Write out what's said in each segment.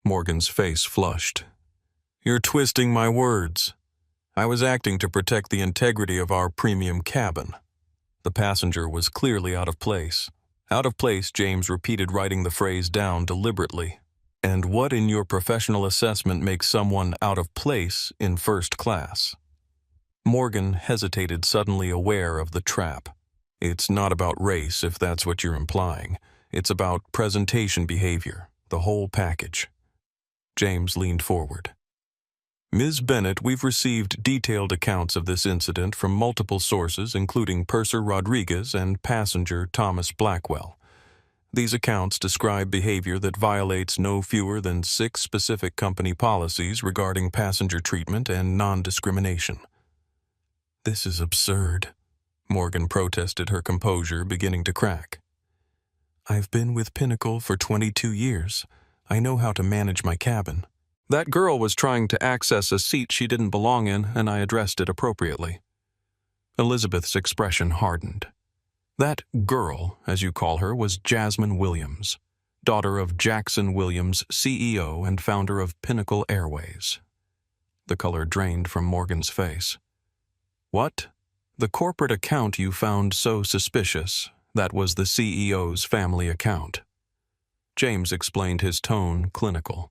Morgan's face flushed. "You're twisting my words. I was acting to protect the integrity of our premium cabin." The passenger was clearly out of place. Out of place, James repeated, writing the phrase down deliberately. "And what in your professional assessment makes someone out of place in first class?" Morgan hesitated, suddenly aware of the trap. "It's not about race, if that's what you're implying. It's about presentation behavior, the whole package." James leaned forward. "Ms. Bennett, we've received detailed accounts of this incident from multiple sources, including Purser Rodriguez and passenger Thomas Blackwell. These accounts describe behavior that violates no fewer than 6 specific company policies regarding passenger treatment and non-discrimination." "This is absurd," Morgan protested, her composure beginning to crack. "I've been with Pinnacle for 22 years. I know how to manage my cabin. That girl was trying to access a seat she didn't belong in, and I addressed it appropriately." Elizabeth's expression hardened. "That girl, as you call her, was Jasmine Williams, daughter of Jackson Williams, CEO and founder of Pinnacle Airways." The color drained from Morgan's face. "What? The corporate account you found so suspicious, that was the CEO's family account." James explained, his tone clinical.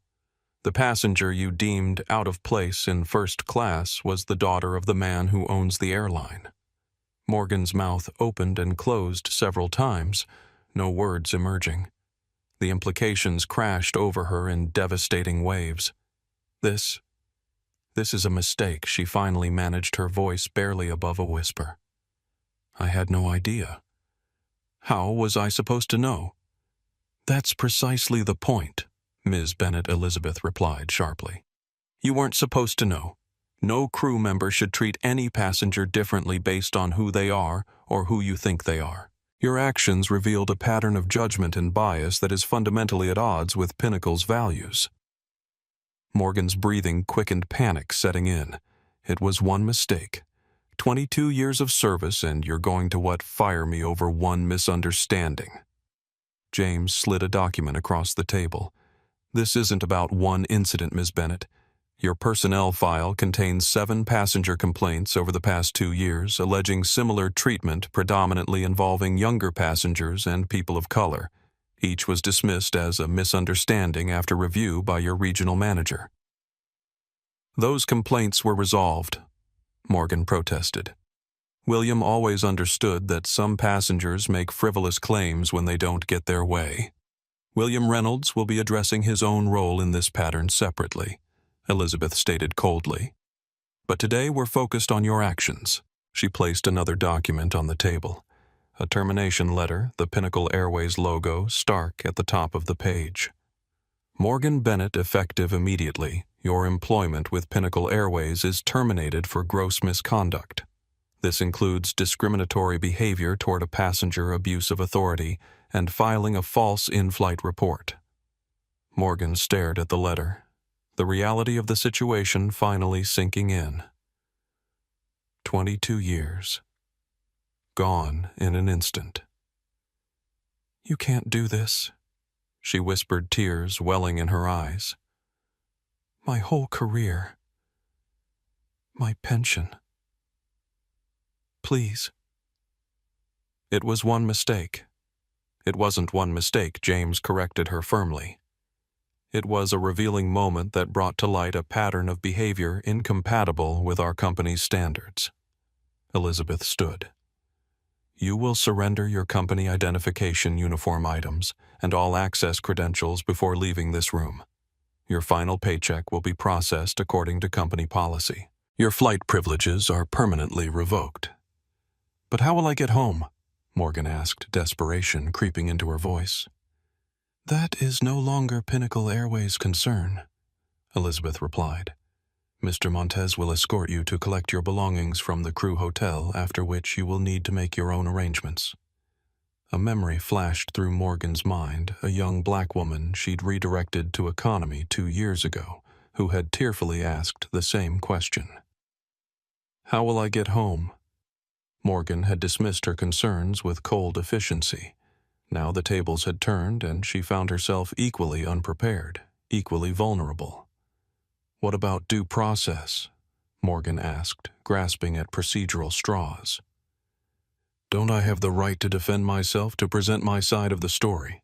"The passenger you deemed out of place in first class was the daughter of the man who owns the airline." Morgan's mouth opened and closed several times, no words emerging. The implications crashed over her in devastating waves. This is a mistake," she finally managed, her voice barely above a whisper. "I had no idea. How was I supposed to know?" "That's precisely the point," Ms. Bennett Elizabeth replied sharply. "You weren't supposed to know. No crew member should treat any passenger differently based on who they are or who you think they are. Your actions revealed a pattern of judgment and bias that is fundamentally at odds with Pinnacle's values." Morgan's breathing quickened, panic setting in. It was one mistake. 22 years of service, and you're going to fire me over one misunderstanding. James slid a document across the table. "This isn't about one incident, Ms. Bennett. Your personnel file contains 7 passenger complaints over the past 2 years alleging similar treatment, predominantly involving younger passengers and people of color. Each was dismissed as a misunderstanding after review by your regional manager." "Those complaints were resolved," Morgan protested. "William always understood that some passengers make frivolous claims when they don't get their way. William Reynolds will be addressing his own role in this pattern separately," Elizabeth stated coldly. "But today we're focused on your actions." She placed another document on the table. A termination letter, the Pinnacle Airways logo stark at the top of the page. "Morgan Bennett, effective immediately. Your employment with Pinnacle Airways is terminated for gross misconduct. This includes discriminatory behavior toward a passenger, abuse of authority, and filing a false in-flight report." Morgan stared at the letter, the reality of the situation finally sinking in. 22 years. Gone in an instant. "You can't do this," she whispered, tears welling in her eyes. "My whole career. My pension. Please." "It was one mistake." "It wasn't one mistake," James corrected her firmly. "It was a revealing moment that brought to light a pattern of behavior incompatible with our company's standards." Elizabeth stood. "You will surrender your company identification uniform items and all access credentials before leaving this room. Your final paycheck will be processed according to company policy. Your flight privileges are permanently revoked." "But how will I get home?" Morgan asked, desperation creeping into her voice. "That is no longer Pinnacle Airways' concern," Elizabeth replied. "Mr. Montez will escort you to collect your belongings from the crew hotel, after which you will need to make your own arrangements." A memory flashed through Morgan's mind, a young black woman she'd redirected to economy 2 years ago, who had tearfully asked the same question. "How will I get home?" Morgan had dismissed her concerns with cold efficiency. Now the tables had turned, and she found herself equally unprepared, equally vulnerable. What about due process? Morgan asked, grasping at procedural straws. Don't I have the right to defend myself, to present my side of the story?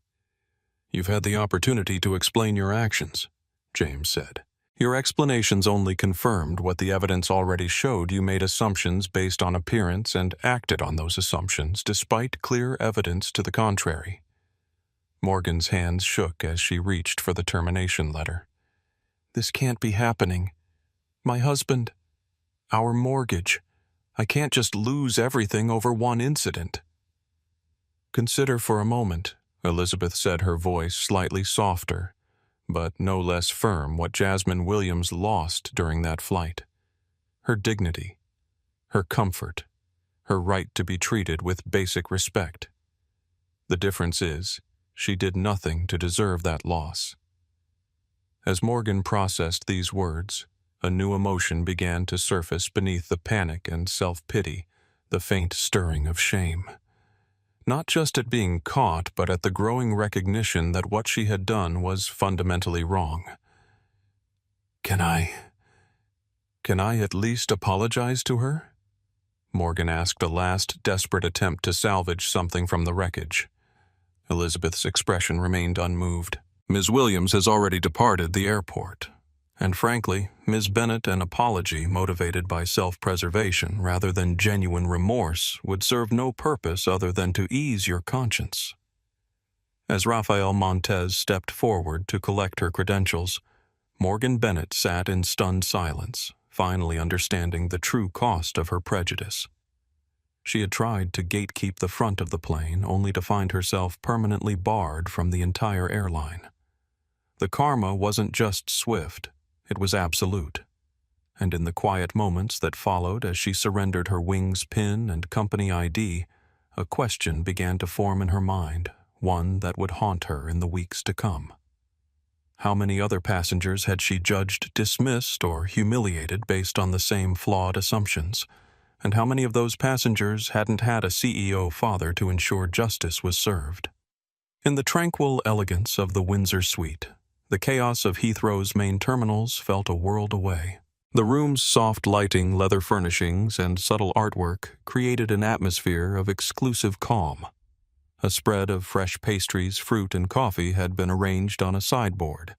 You've had the opportunity to explain your actions, James said. Your explanations only confirmed what the evidence already showed. You made assumptions based on appearance and acted on those assumptions despite clear evidence to the contrary. Morgan's hands shook as she reached for the termination letter. This can't be happening. My husband, our mortgage. I can't just lose everything over one incident. Consider for a moment, Elizabeth said, her voice slightly softer, but no less firm, what Jasmine Williams lost during that flight. Her dignity, her comfort, her right to be treated with basic respect. The difference is, she did nothing to deserve that loss. As Morgan processed these words, a new emotion began to surface beneath the panic and self-pity, the faint stirring of shame. Not just at being caught, but at the growing recognition that what she had done was fundamentally wrong. Can I at least apologize to her? Morgan asked, a last desperate attempt to salvage something from the wreckage. Elizabeth's expression remained unmoved. Ms. Williams has already departed the airport. And frankly, Ms. Bennett, an apology motivated by self-preservation rather than genuine remorse would serve no purpose other than to ease your conscience. As Rafael Montez stepped forward to collect her credentials, Morgan Bennett sat in stunned silence, finally understanding the true cost of her prejudice. She had tried to gatekeep the front of the plane only to find herself permanently barred from the entire airline. The karma wasn't just swift, it was absolute. And in the quiet moments that followed as she surrendered her wings pin and company ID, a question began to form in her mind, one that would haunt her in the weeks to come. How many other passengers had she judged dismissed or humiliated based on the same flawed assumptions? And how many of those passengers hadn't had a CEO father to ensure justice was served? In the tranquil elegance of the Windsor suite, the chaos of Heathrow's main terminals felt a world away. The room's soft lighting, leather furnishings, and subtle artwork created an atmosphere of exclusive calm. A spread of fresh pastries, fruit, and coffee had been arranged on a sideboard,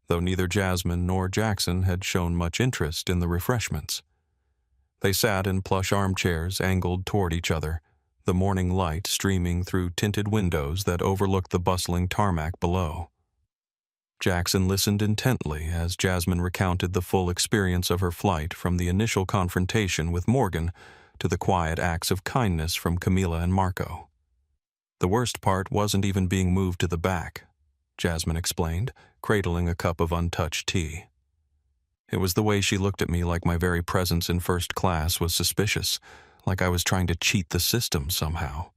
though neither Jasmine nor Jackson had shown much interest in the refreshments. They sat in plush armchairs angled toward each other, the morning light streaming through tinted windows that overlooked the bustling tarmac below. Jackson listened intently as Jasmine recounted the full experience of her flight, from the initial confrontation with Morgan to the quiet acts of kindness from Camila and Marco. The worst part wasn't even being moved to the back, Jasmine explained, cradling a cup of untouched tea. It was the way she looked at me, like my very presence in first class was suspicious, like I was trying to cheat the system somehow.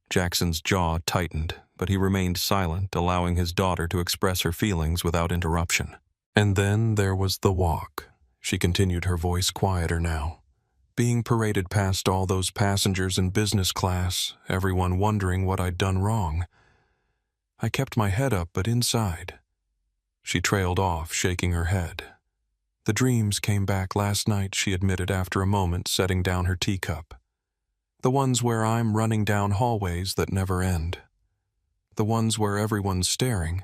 Jackson's jaw tightened, but he remained silent, allowing his daughter to express her feelings without interruption. And then there was the walk. She continued, her voice quieter now. Being paraded past all those passengers in business class, everyone wondering what I'd done wrong. I kept my head up, but inside. She trailed off, shaking her head. The dreams came back last night, she admitted after a moment, setting down her teacup. The ones where I'm running down hallways that never end. The ones where everyone's staring,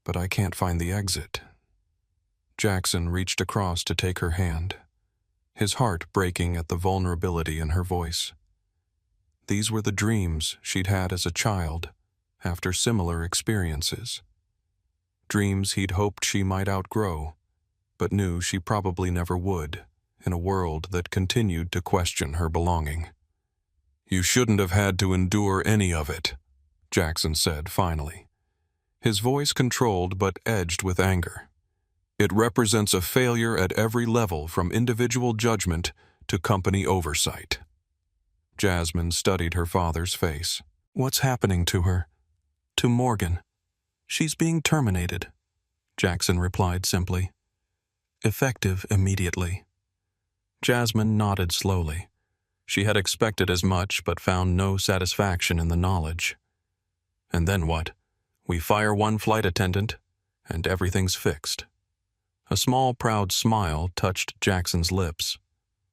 but I can't find the exit. Jackson reached across to take her hand, his heart breaking at the vulnerability in her voice. These were the dreams she'd had as a child, after similar experiences. Dreams he'd hoped she might outgrow, but knew she probably never would, in a world that continued to question her belonging. You shouldn't have had to endure any of it, Jackson said finally, his voice controlled but edged with anger. It represents a failure at every level, from individual judgment to company oversight. Jasmine studied her father's face. What's happening to her? To Morgan. She's being terminated, Jackson replied simply. Effective immediately. Jasmine nodded slowly. She had expected as much, but found no satisfaction in the knowledge. And then what? We fire one flight attendant, and everything's fixed. A small, proud smile touched Jackson's lips.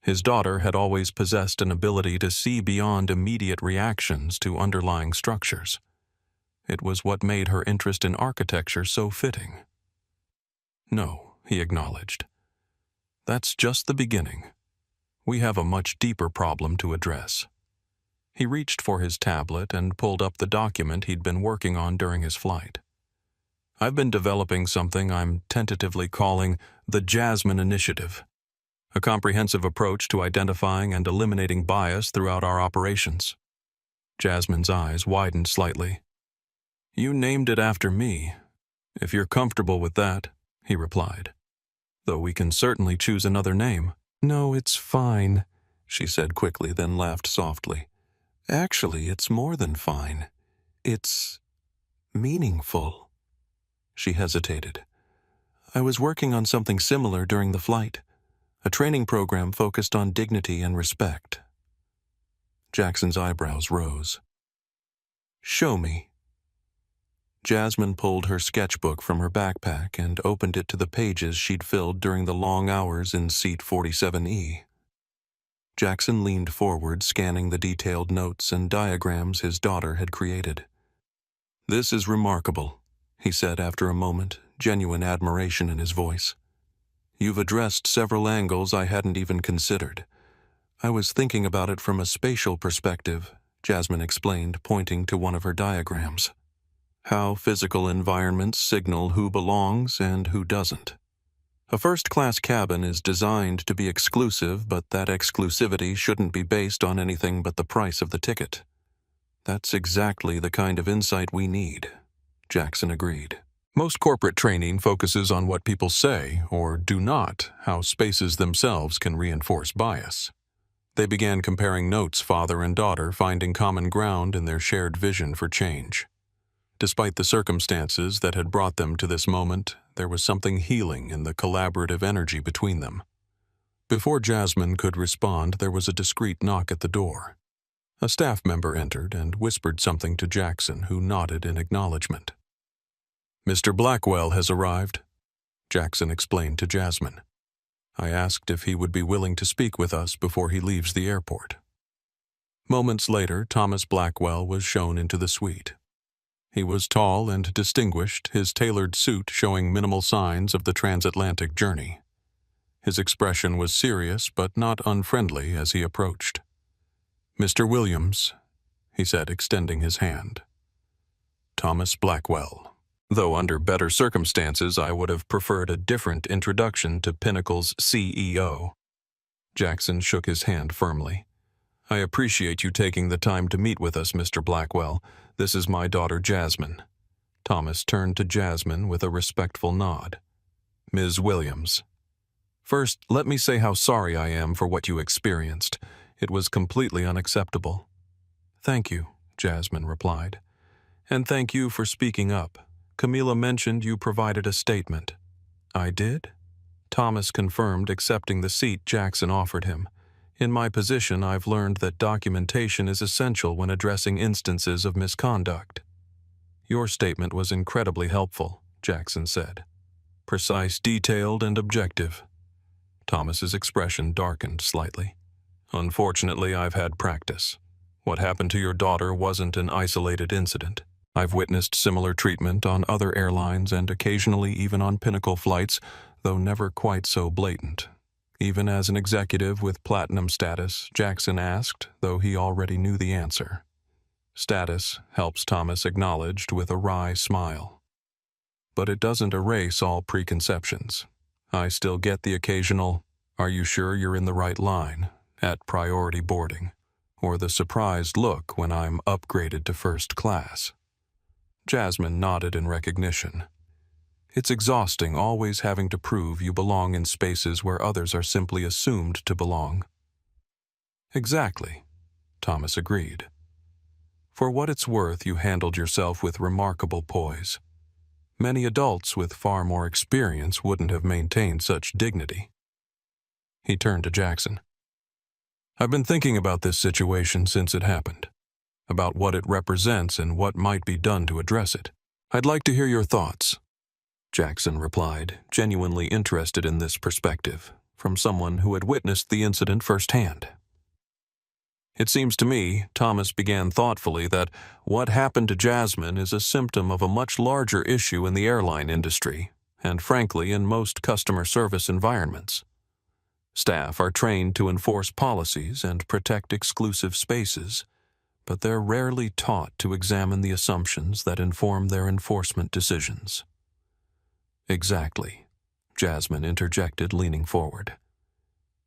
His daughter had always possessed an ability to see beyond immediate reactions to underlying structures. It was what made her interest in architecture so fitting. "No," he acknowledged. "That's just the beginning. We have a much deeper problem to address." He reached for his tablet and pulled up the document he'd been working on during his flight. "I've been developing something I'm tentatively calling the Jasmine Initiative, a comprehensive approach to identifying and eliminating bias throughout our operations." Jasmine's eyes widened slightly. "You named it after me. If you're comfortable with that," he replied. "Though we can certainly choose another name." "No, it's fine," she said quickly, then laughed softly. "Actually, it's more than fine. It's meaningful." She hesitated. "I was working on something similar during the flight, a training program focused on dignity and respect." Jackson's eyebrows rose. "Show me." Jasmine pulled her sketchbook from her backpack and opened it to the pages she'd filled during the long hours in seat 47E. Jackson leaned forward, scanning the detailed notes and diagrams his daughter had created. "This is remarkable," he said after a moment, genuine admiration in his voice. "You've addressed several angles I hadn't even considered. I was thinking about it from a spatial perspective," Jasmine explained, pointing to one of her diagrams. "How physical environments signal who belongs and who doesn't. A first-class cabin is designed to be exclusive, but that exclusivity shouldn't be based on anything but the price of the ticket." "That's exactly the kind of insight we need," Jackson agreed. "Most corporate training focuses on what people say or do not, how spaces themselves can reinforce bias." They began comparing notes, father and daughter finding common ground in their shared vision for change. Despite the circumstances that had brought them to this moment, there was something healing in the collaborative energy between them. Before Jasmine could respond, there was a discreet knock at the door. A staff member entered and whispered something to Jackson, who nodded in acknowledgement. "Mr. Blackwell has arrived," Jackson explained to Jasmine. "I asked if he would be willing to speak with us before he leaves the airport." Moments later, Thomas Blackwell was shown into the suite. He was tall and distinguished, his tailored suit showing minimal signs of the transatlantic journey. His expression was serious but not unfriendly as he approached. "Mr. Williams," he said, extending his hand. "Thomas Blackwell. Though under better circumstances I would have preferred a different introduction to Pinnacle's CEO." Jackson shook his hand firmly. "I appreciate you taking the time to meet with us, Mr. Blackwell. This is my daughter Jasmine." Thomas turned to Jasmine with a respectful nod. "Ms. Williams. First, let me say how sorry I am for what you experienced. It was completely unacceptable." "Thank you," Jasmine replied. "And thank you for speaking up. Camila mentioned you provided a statement." "I did?" Thomas confirmed, accepting the seat Jackson offered him. "In my position, I've learned that documentation is essential when addressing instances of misconduct." "Your statement was incredibly helpful," Jackson said. "Precise, detailed, and objective." Thomas's expression darkened slightly. "Unfortunately, I've had practice. What happened to your daughter wasn't an isolated incident. I've witnessed similar treatment on other airlines and occasionally even on Pinnacle flights, though never quite so blatant." Even as an executive with platinum status, Jackson asked, though he already knew the answer. Status, helps Thomas acknowledged with a wry smile. "But it doesn't erase all preconceptions. I still get the occasional, 'Are you sure you're in the right line?' at priority boarding, or the surprised look when I'm upgraded to first class." Jasmine nodded in recognition. "It's exhausting always having to prove you belong in spaces where others are simply assumed to belong." "Exactly," Thomas agreed. "For what it's worth, you handled yourself with remarkable poise. Many adults with far more experience wouldn't have maintained such dignity." He turned to Jackson. "I've been thinking about this situation since it happened, about what it represents and what might be done to address it. I'd like to hear your thoughts." Jackson replied, genuinely interested in this perspective, from someone who had witnessed the incident firsthand. It seems to me, Thomas began thoughtfully, that what happened to Jasmine is a symptom of a much larger issue in the airline industry, and frankly in most customer service environments. Staff are trained to enforce policies and protect exclusive spaces, but they're rarely taught to examine the assumptions that inform their enforcement decisions. Exactly, Jasmine interjected, leaning forward.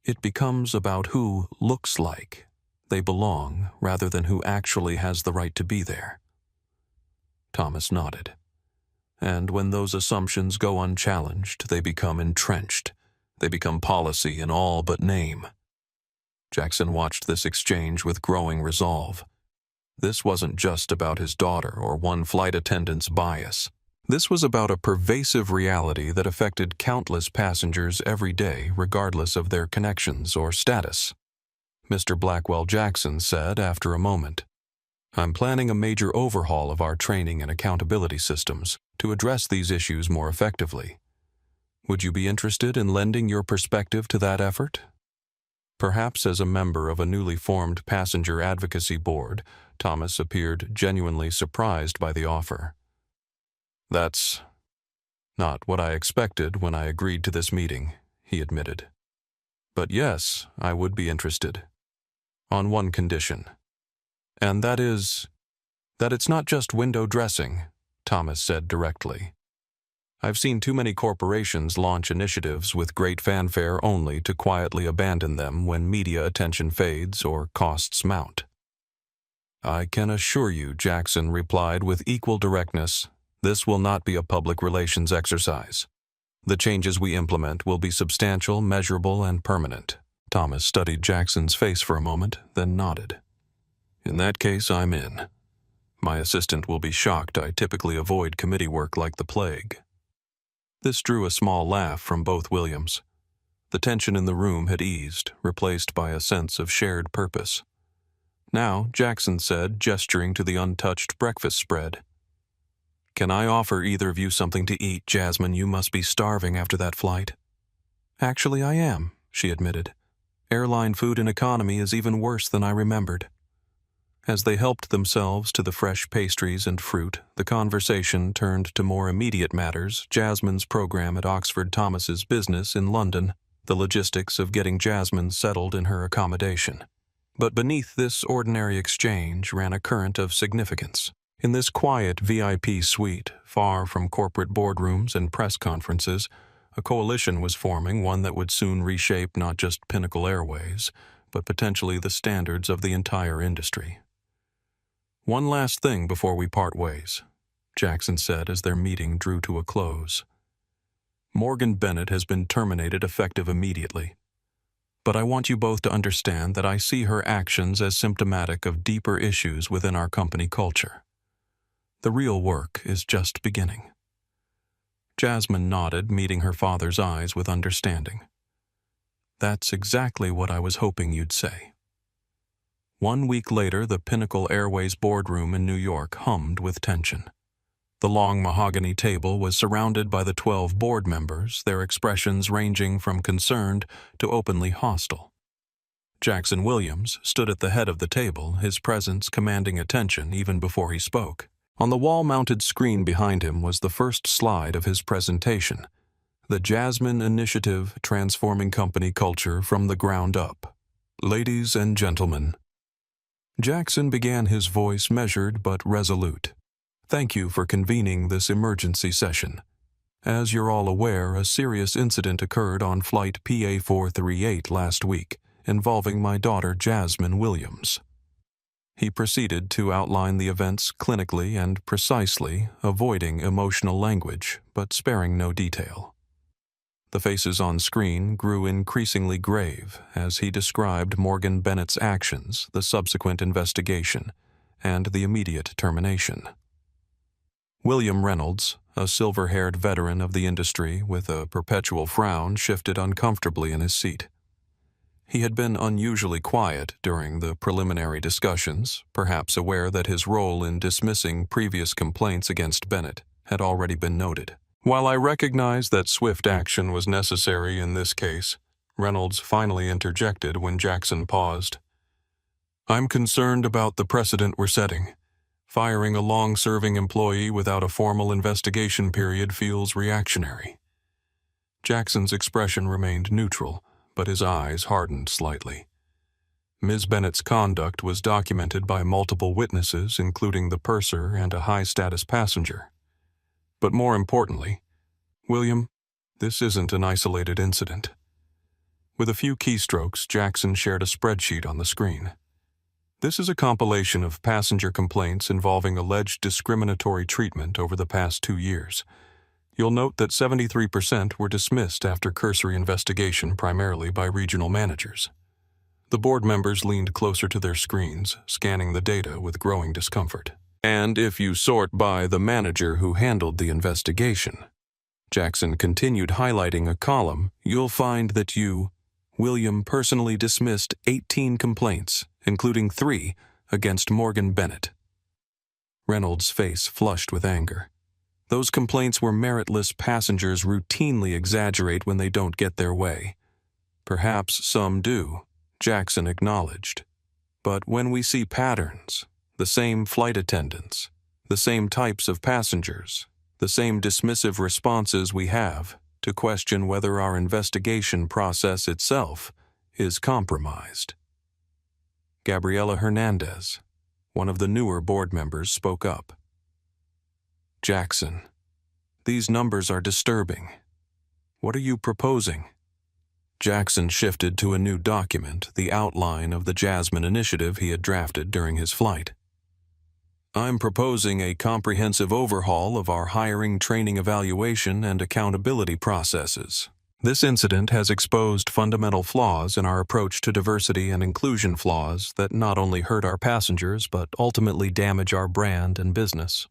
It becomes about who looks like they belong rather than who actually has the right to be there. Thomas nodded. And when those assumptions go unchallenged, they become entrenched. They become policy in all but name. Jackson watched this exchange with growing resolve. This wasn't just about his daughter or one flight attendant's bias. This was about a pervasive reality that affected countless passengers every day, regardless of their connections or status. Mr. Blackwell Jackson said after a moment, "I'm planning a major overhaul of our training and accountability systems to address these issues more effectively. Would you be interested in lending your perspective to that effort?" Perhaps as a member of a newly formed passenger advocacy board, Thomas appeared genuinely surprised by the offer. "That's not what I expected when I agreed to this meeting," he admitted. "But yes, I would be interested. On one condition. And that is that it's not just window dressing," Thomas said directly. "I've seen too many corporations launch initiatives with great fanfare only to quietly abandon them when media attention fades or costs mount." "I can assure you," Jackson replied with equal directness, "this will not be a public relations exercise. The changes we implement will be substantial, measurable, and permanent." Thomas studied Jackson's face for a moment, then nodded. "In that case, I'm in. My assistant will be shocked. I typically avoid committee work like the plague." This drew a small laugh from both Williams. The tension in the room had eased, replaced by a sense of shared purpose. Now, Jackson said, gesturing to the untouched breakfast spread, "Can I offer either of you something to eat, Jasmine? You must be starving after that flight." "Actually, I am," she admitted. "Airline food and economy is even worse than I remembered." As they helped themselves to the fresh pastries and fruit, the conversation turned to more immediate matters: Jasmine's program at Oxford Thomas's business in London, the logistics of getting Jasmine settled in her accommodation. But beneath this ordinary exchange ran a current of significance. In this quiet VIP suite, far from corporate boardrooms and press conferences, a coalition was forming, one that would soon reshape not just Pinnacle Airways, but potentially the standards of the entire industry. "One last thing before we part ways," Jackson said as their meeting drew to a close. "Morgan Bennett has been terminated effective immediately. But I want you both to understand that I see her actions as symptomatic of deeper issues within our company culture. The real work is just beginning." Jasmine nodded, meeting her father's eyes with understanding. "That's exactly what I was hoping you'd say." 1 week later, the Pinnacle Airways boardroom in New York hummed with tension. The long mahogany table was surrounded by the 12 board members, their expressions ranging from concerned to openly hostile. Jackson Williams stood at the head of the table, his presence commanding attention even before he spoke. On the wall-mounted screen behind him was the first slide of his presentation, "The Jasmine Initiative, Transforming Company Culture from the Ground Up." "Ladies and gentlemen," Jackson began, his voice measured but resolute, "thank you for convening this emergency session. As you're all aware, a serious incident occurred on flight PA438 last week, involving my daughter Jasmine Williams." He proceeded to outline the events clinically and precisely, avoiding emotional language, but sparing no detail. The faces on screen grew increasingly grave as he described Morgan Bennett's actions, the subsequent investigation, and the immediate termination. William Reynolds, a silver-haired veteran of the industry with a perpetual frown, shifted uncomfortably in his seat. He had been unusually quiet during the preliminary discussions, perhaps aware that his role in dismissing previous complaints against Bennett had already been noted. While I recognize that swift action was necessary in this case, Reynolds finally interjected when Jackson paused. I'm concerned about the precedent we're setting. Firing a long-serving employee without a formal investigation period feels reactionary. Jackson's expression remained neutral, but his eyes hardened slightly. Ms. Bennett's conduct was documented by multiple witnesses, including the purser and a high-status passenger. But more importantly, William, this isn't an isolated incident. With a few keystrokes, Jackson shared a spreadsheet on the screen. This is a compilation of passenger complaints involving alleged discriminatory treatment over the past 2 years. You'll note that 73% were dismissed after cursory investigation, primarily by regional managers. The board members leaned closer to their screens, scanning the data with growing discomfort. And if you sort by the manager who handled the investigation, Jackson continued highlighting a column, you'll find that you, William, personally dismissed 18 complaints, including 3 against Morgan Bennett. Reynolds' face flushed with anger. Those complaints were meritless. Passengers routinely exaggerate when they don't get their way. Perhaps some do, Jackson acknowledged. But when we see patterns, the same flight attendants, the same types of passengers, the same dismissive responses we have to question whether our investigation process itself is compromised. Gabriela Hernandez, one of the newer board members, spoke up. Jackson, these numbers are disturbing. What are you proposing? Jackson shifted to a new document, the outline of the Jasmine initiative he had drafted during his flight. I'm proposing a comprehensive overhaul of our hiring, training, evaluation, and accountability processes. This incident has exposed fundamental flaws in our approach to diversity and inclusion, flaws that not only hurt our passengers but ultimately damage our brand and business.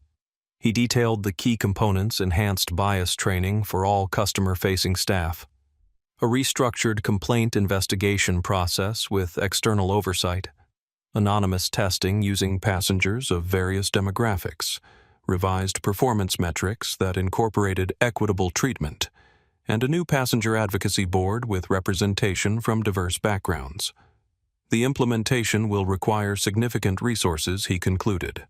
He detailed the key components: enhanced bias training for all customer-facing staff, a restructured complaint investigation process with external oversight, anonymous testing using passengers of various demographics, revised performance metrics that incorporated equitable treatment, and a new passenger advocacy board with representation from diverse backgrounds. The implementation will require significant resources, he concluded.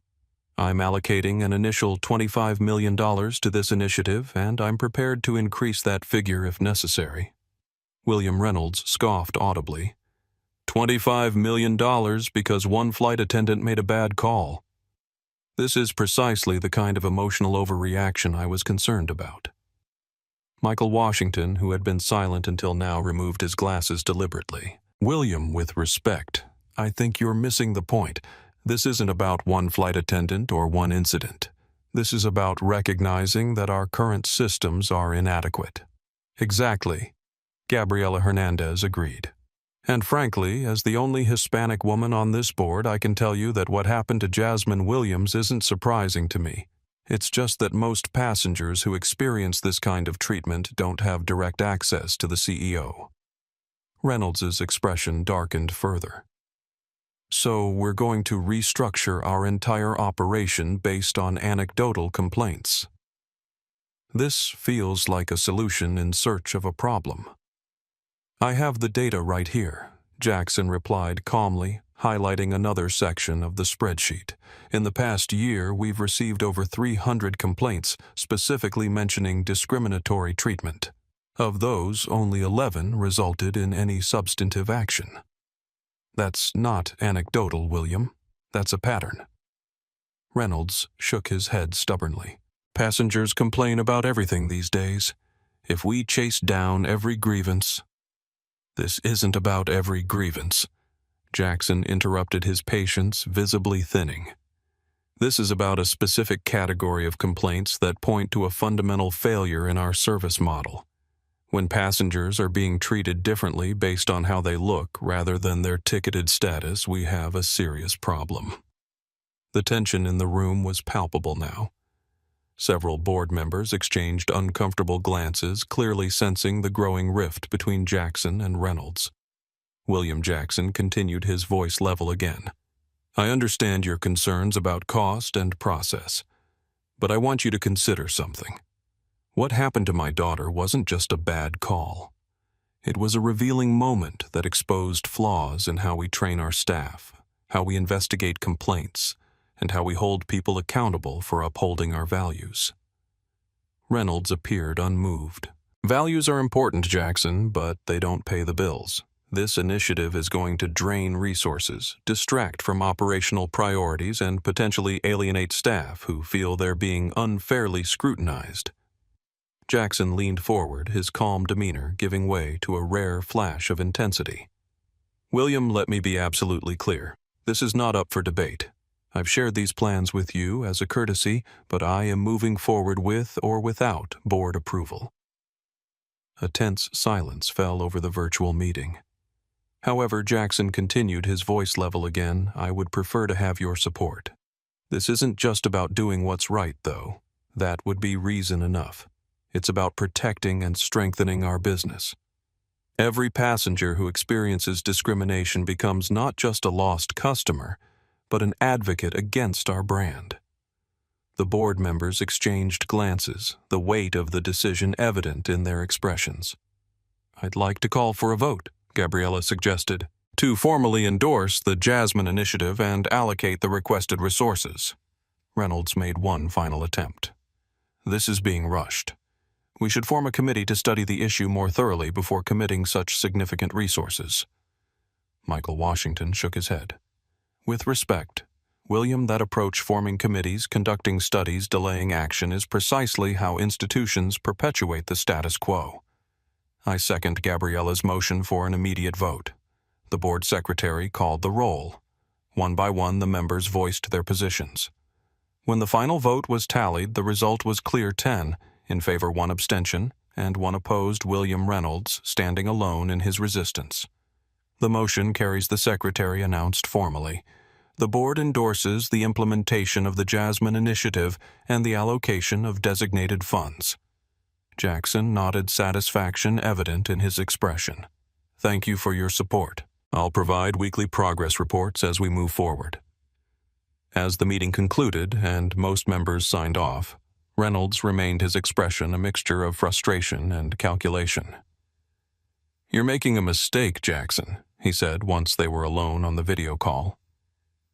I'm allocating an initial $25 million to this initiative, and I'm prepared to increase that figure if necessary. William Reynolds scoffed audibly. $25 million because one flight attendant made a bad call. This is precisely the kind of emotional overreaction I was concerned about. Michael Washington, who had been silent until now, removed his glasses deliberately. William, with respect, I think you're missing the point. This isn't about one flight attendant or one incident. This is about recognizing that our current systems are inadequate. Exactly, Gabriela Hernandez agreed. And frankly, as the only Hispanic woman on this board, I can tell you that what happened to Jasmine Williams isn't surprising to me. It's just that most passengers who experience this kind of treatment don't have direct access to the CEO. Reynolds's expression darkened further. So we're going to restructure our entire operation based on anecdotal complaints. This feels like a solution in search of a problem. I have the data right here, Jackson replied calmly, highlighting another section of the spreadsheet. In the past year, we've received over 300 complaints, specifically mentioning discriminatory treatment. Of those, only 11 resulted in any substantive action. That's not anecdotal, William. That's a pattern. Reynolds shook his head stubbornly. Passengers complain about everything these days. If we chase down every grievance... This isn't about every grievance. Jackson interrupted his patience, visibly thinning. This is about a specific category of complaints that point to a fundamental failure in our service model. When passengers are being treated differently based on how they look rather than their ticketed status, we have a serious problem. The tension in the room was palpable now. Several board members exchanged uncomfortable glances, clearly sensing the growing rift between Jackson and Reynolds. William Jackson continued, his voice level again. I understand your concerns about cost and process, but I want you to consider something. What happened to my daughter wasn't just a bad call. It was a revealing moment that exposed flaws in how we train our staff, how we investigate complaints, and how we hold people accountable for upholding our values. Reynolds appeared unmoved. Values are important, Jackson, but they don't pay the bills. This initiative is going to drain resources, distract from operational priorities, and potentially alienate staff who feel they're being unfairly scrutinized. Jackson leaned forward, his calm demeanor giving way to a rare flash of intensity. William, let me be absolutely clear. This is not up for debate. I've shared these plans with you as a courtesy, but I am moving forward with or without board approval. A tense silence fell over the virtual meeting. However, Jackson continued, his voice level again. I would prefer to have your support. This isn't just about doing what's right, though. That would be reason enough. It's about protecting and strengthening our business. Every passenger who experiences discrimination becomes not just a lost customer, but an advocate against our brand. The board members exchanged glances, the weight of the decision evident in their expressions. I'd like to call for a vote, Gabriella suggested, to formally endorse the Jasmine Initiative and allocate the requested resources. Reynolds made one final attempt. This is being rushed. We should form a committee to study the issue more thoroughly before committing such significant resources. Michael Washington shook his head. With respect, William, that approach, forming committees, conducting studies, delaying action, is precisely how institutions perpetuate the status quo. I second Gabriella's motion for an immediate vote. The board secretary called the roll. One by one, the members voiced their positions. When the final vote was tallied, the result was clear: 10 in favor, 1 abstention, and 1 opposed, William Reynolds standing alone in his resistance. The motion carries, the secretary announced formally. The board endorses the implementation of the Jasmine Initiative and the allocation of designated funds. Jackson nodded, satisfaction evident in his expression. Thank you for your support. I'll provide weekly progress reports as we move forward. As the meeting concluded and most members signed off, Reynolds remained, his expression a mixture of frustration and calculation. You're making a mistake, Jackson, he said once they were alone on the video call.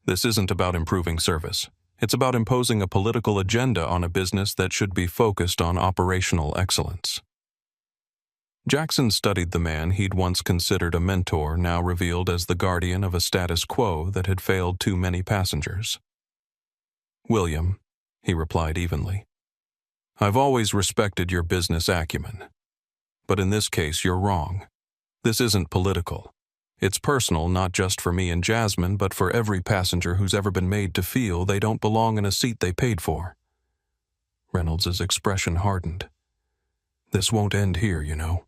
This isn't about improving service. It's about imposing a political agenda on a business that should be focused on operational excellence. Jackson studied the man he'd once considered a mentor, now revealed as the guardian of a status quo that had failed too many passengers. William, he replied evenly, I've always respected your business acumen. But in this case, you're wrong. This isn't political. It's personal, not just for me and Jasmine, but for every passenger who's ever been made to feel they don't belong in a seat they paid for. Reynolds' expression hardened. This won't end here, you know.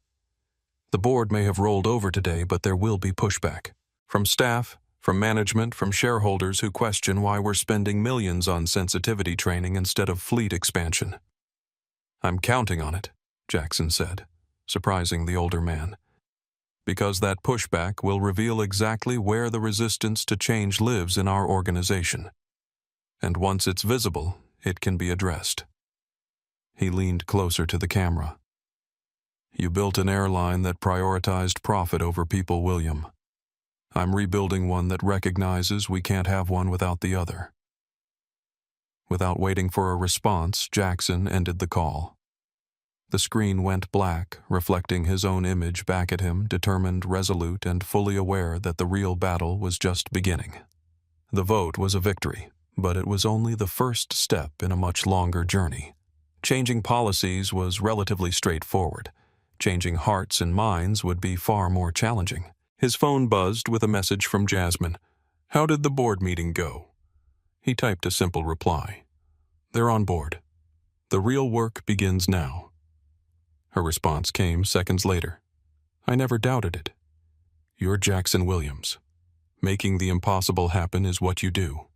The board may have rolled over today, but there will be pushback. From staff, from management, from shareholders who question why we're spending millions on sensitivity training instead of fleet expansion. I'm counting on it, Jackson said, surprising the older man. Because that pushback will reveal exactly where the resistance to change lives in our organization. And once it's visible, it can be addressed. He leaned closer to the camera. You built an airline that prioritized profit over people, William. I'm rebuilding one that recognizes we can't have one without the other. Without waiting for a response, Jackson ended the call. The screen went black, reflecting his own image back at him, determined, resolute, and fully aware that the real battle was just beginning. The vote was a victory, but it was only the first step in a much longer journey. Changing policies was relatively straightforward. Changing hearts and minds would be far more challenging. His phone buzzed with a message from Jasmine. How did the board meeting go? He typed a simple reply. They're on board. The real work begins now. Her response came seconds later. I never doubted it. You're Jackson Williams. Making the impossible happen is what you do.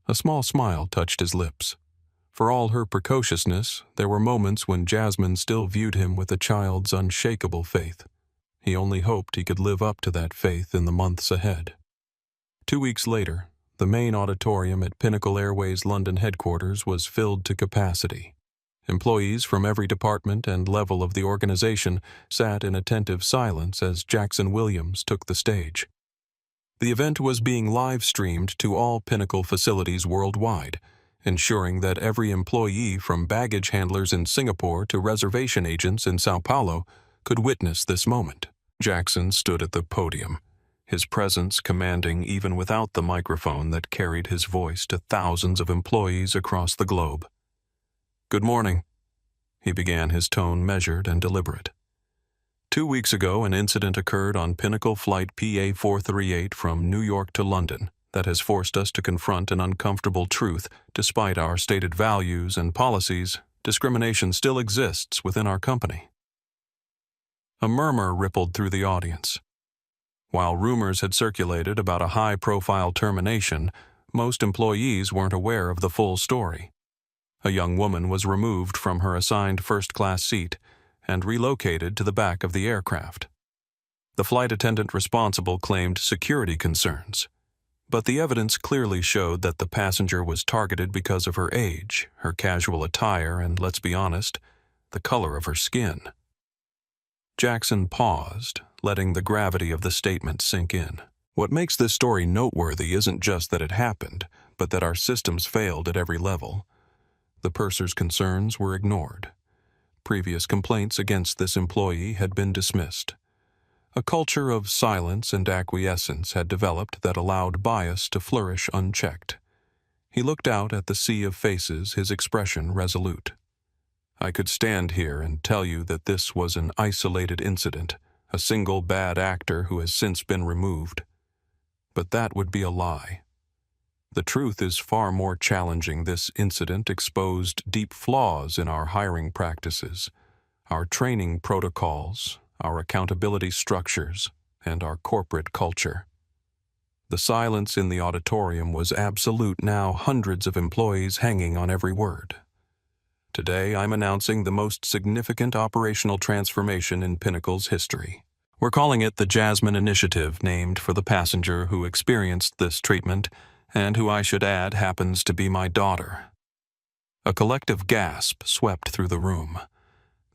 A small smile touched his lips. For all her precociousness, there were moments when Jasmine still viewed him with a child's unshakable faith. He only hoped he could live up to that faith in the months ahead. 2 weeks later, the main auditorium at Pinnacle Airways London headquarters was filled to capacity. Employees from every department and level of the organization sat in attentive silence as Jackson Williams took the stage. The event was being live-streamed to all Pinnacle facilities worldwide, ensuring that every employee from baggage handlers in Singapore to reservation agents in Sao Paulo could witness this moment. Jackson stood at the podium, his presence commanding even without the microphone that carried his voice to thousands of employees across the globe. "Good morning," he began, his tone measured and deliberate. 2 weeks ago, an incident occurred on Pinnacle Flight PA438 from New York to London that has forced us to confront an uncomfortable truth. Despite our stated values and policies, discrimination still exists within our company. A murmur rippled through the audience. While rumors had circulated about a high-profile termination, most employees weren't aware of the full story. A young woman was removed from her assigned first-class seat and relocated to the back of the aircraft. The flight attendant responsible claimed security concerns, but the evidence clearly showed that the passenger was targeted because of her age, her casual attire, and, let's be honest, the color of her skin. Jackson paused, letting the gravity of the statement sink in. What makes this story noteworthy isn't just that it happened, but that our systems failed at every level. The purser's concerns were ignored. Previous complaints against this employee had been dismissed. A culture of silence and acquiescence had developed that allowed bias to flourish unchecked. He looked out at the sea of faces, his expression resolute. "I could stand here and tell you that this was an isolated incident, a single bad actor who has since been removed. But that would be a lie. The truth is far more challenging. This incident exposed deep flaws in our hiring practices, our training protocols, our accountability structures, and our corporate culture." The silence in the auditorium was absolute, now hundreds of employees hanging on every word. "Today, I'm announcing the most significant operational transformation in Pinnacle's history. We're calling it the Jasmine Initiative, named for the passenger who experienced this treatment, and who, I should add, happens to be my daughter." A collective gasp swept through the room.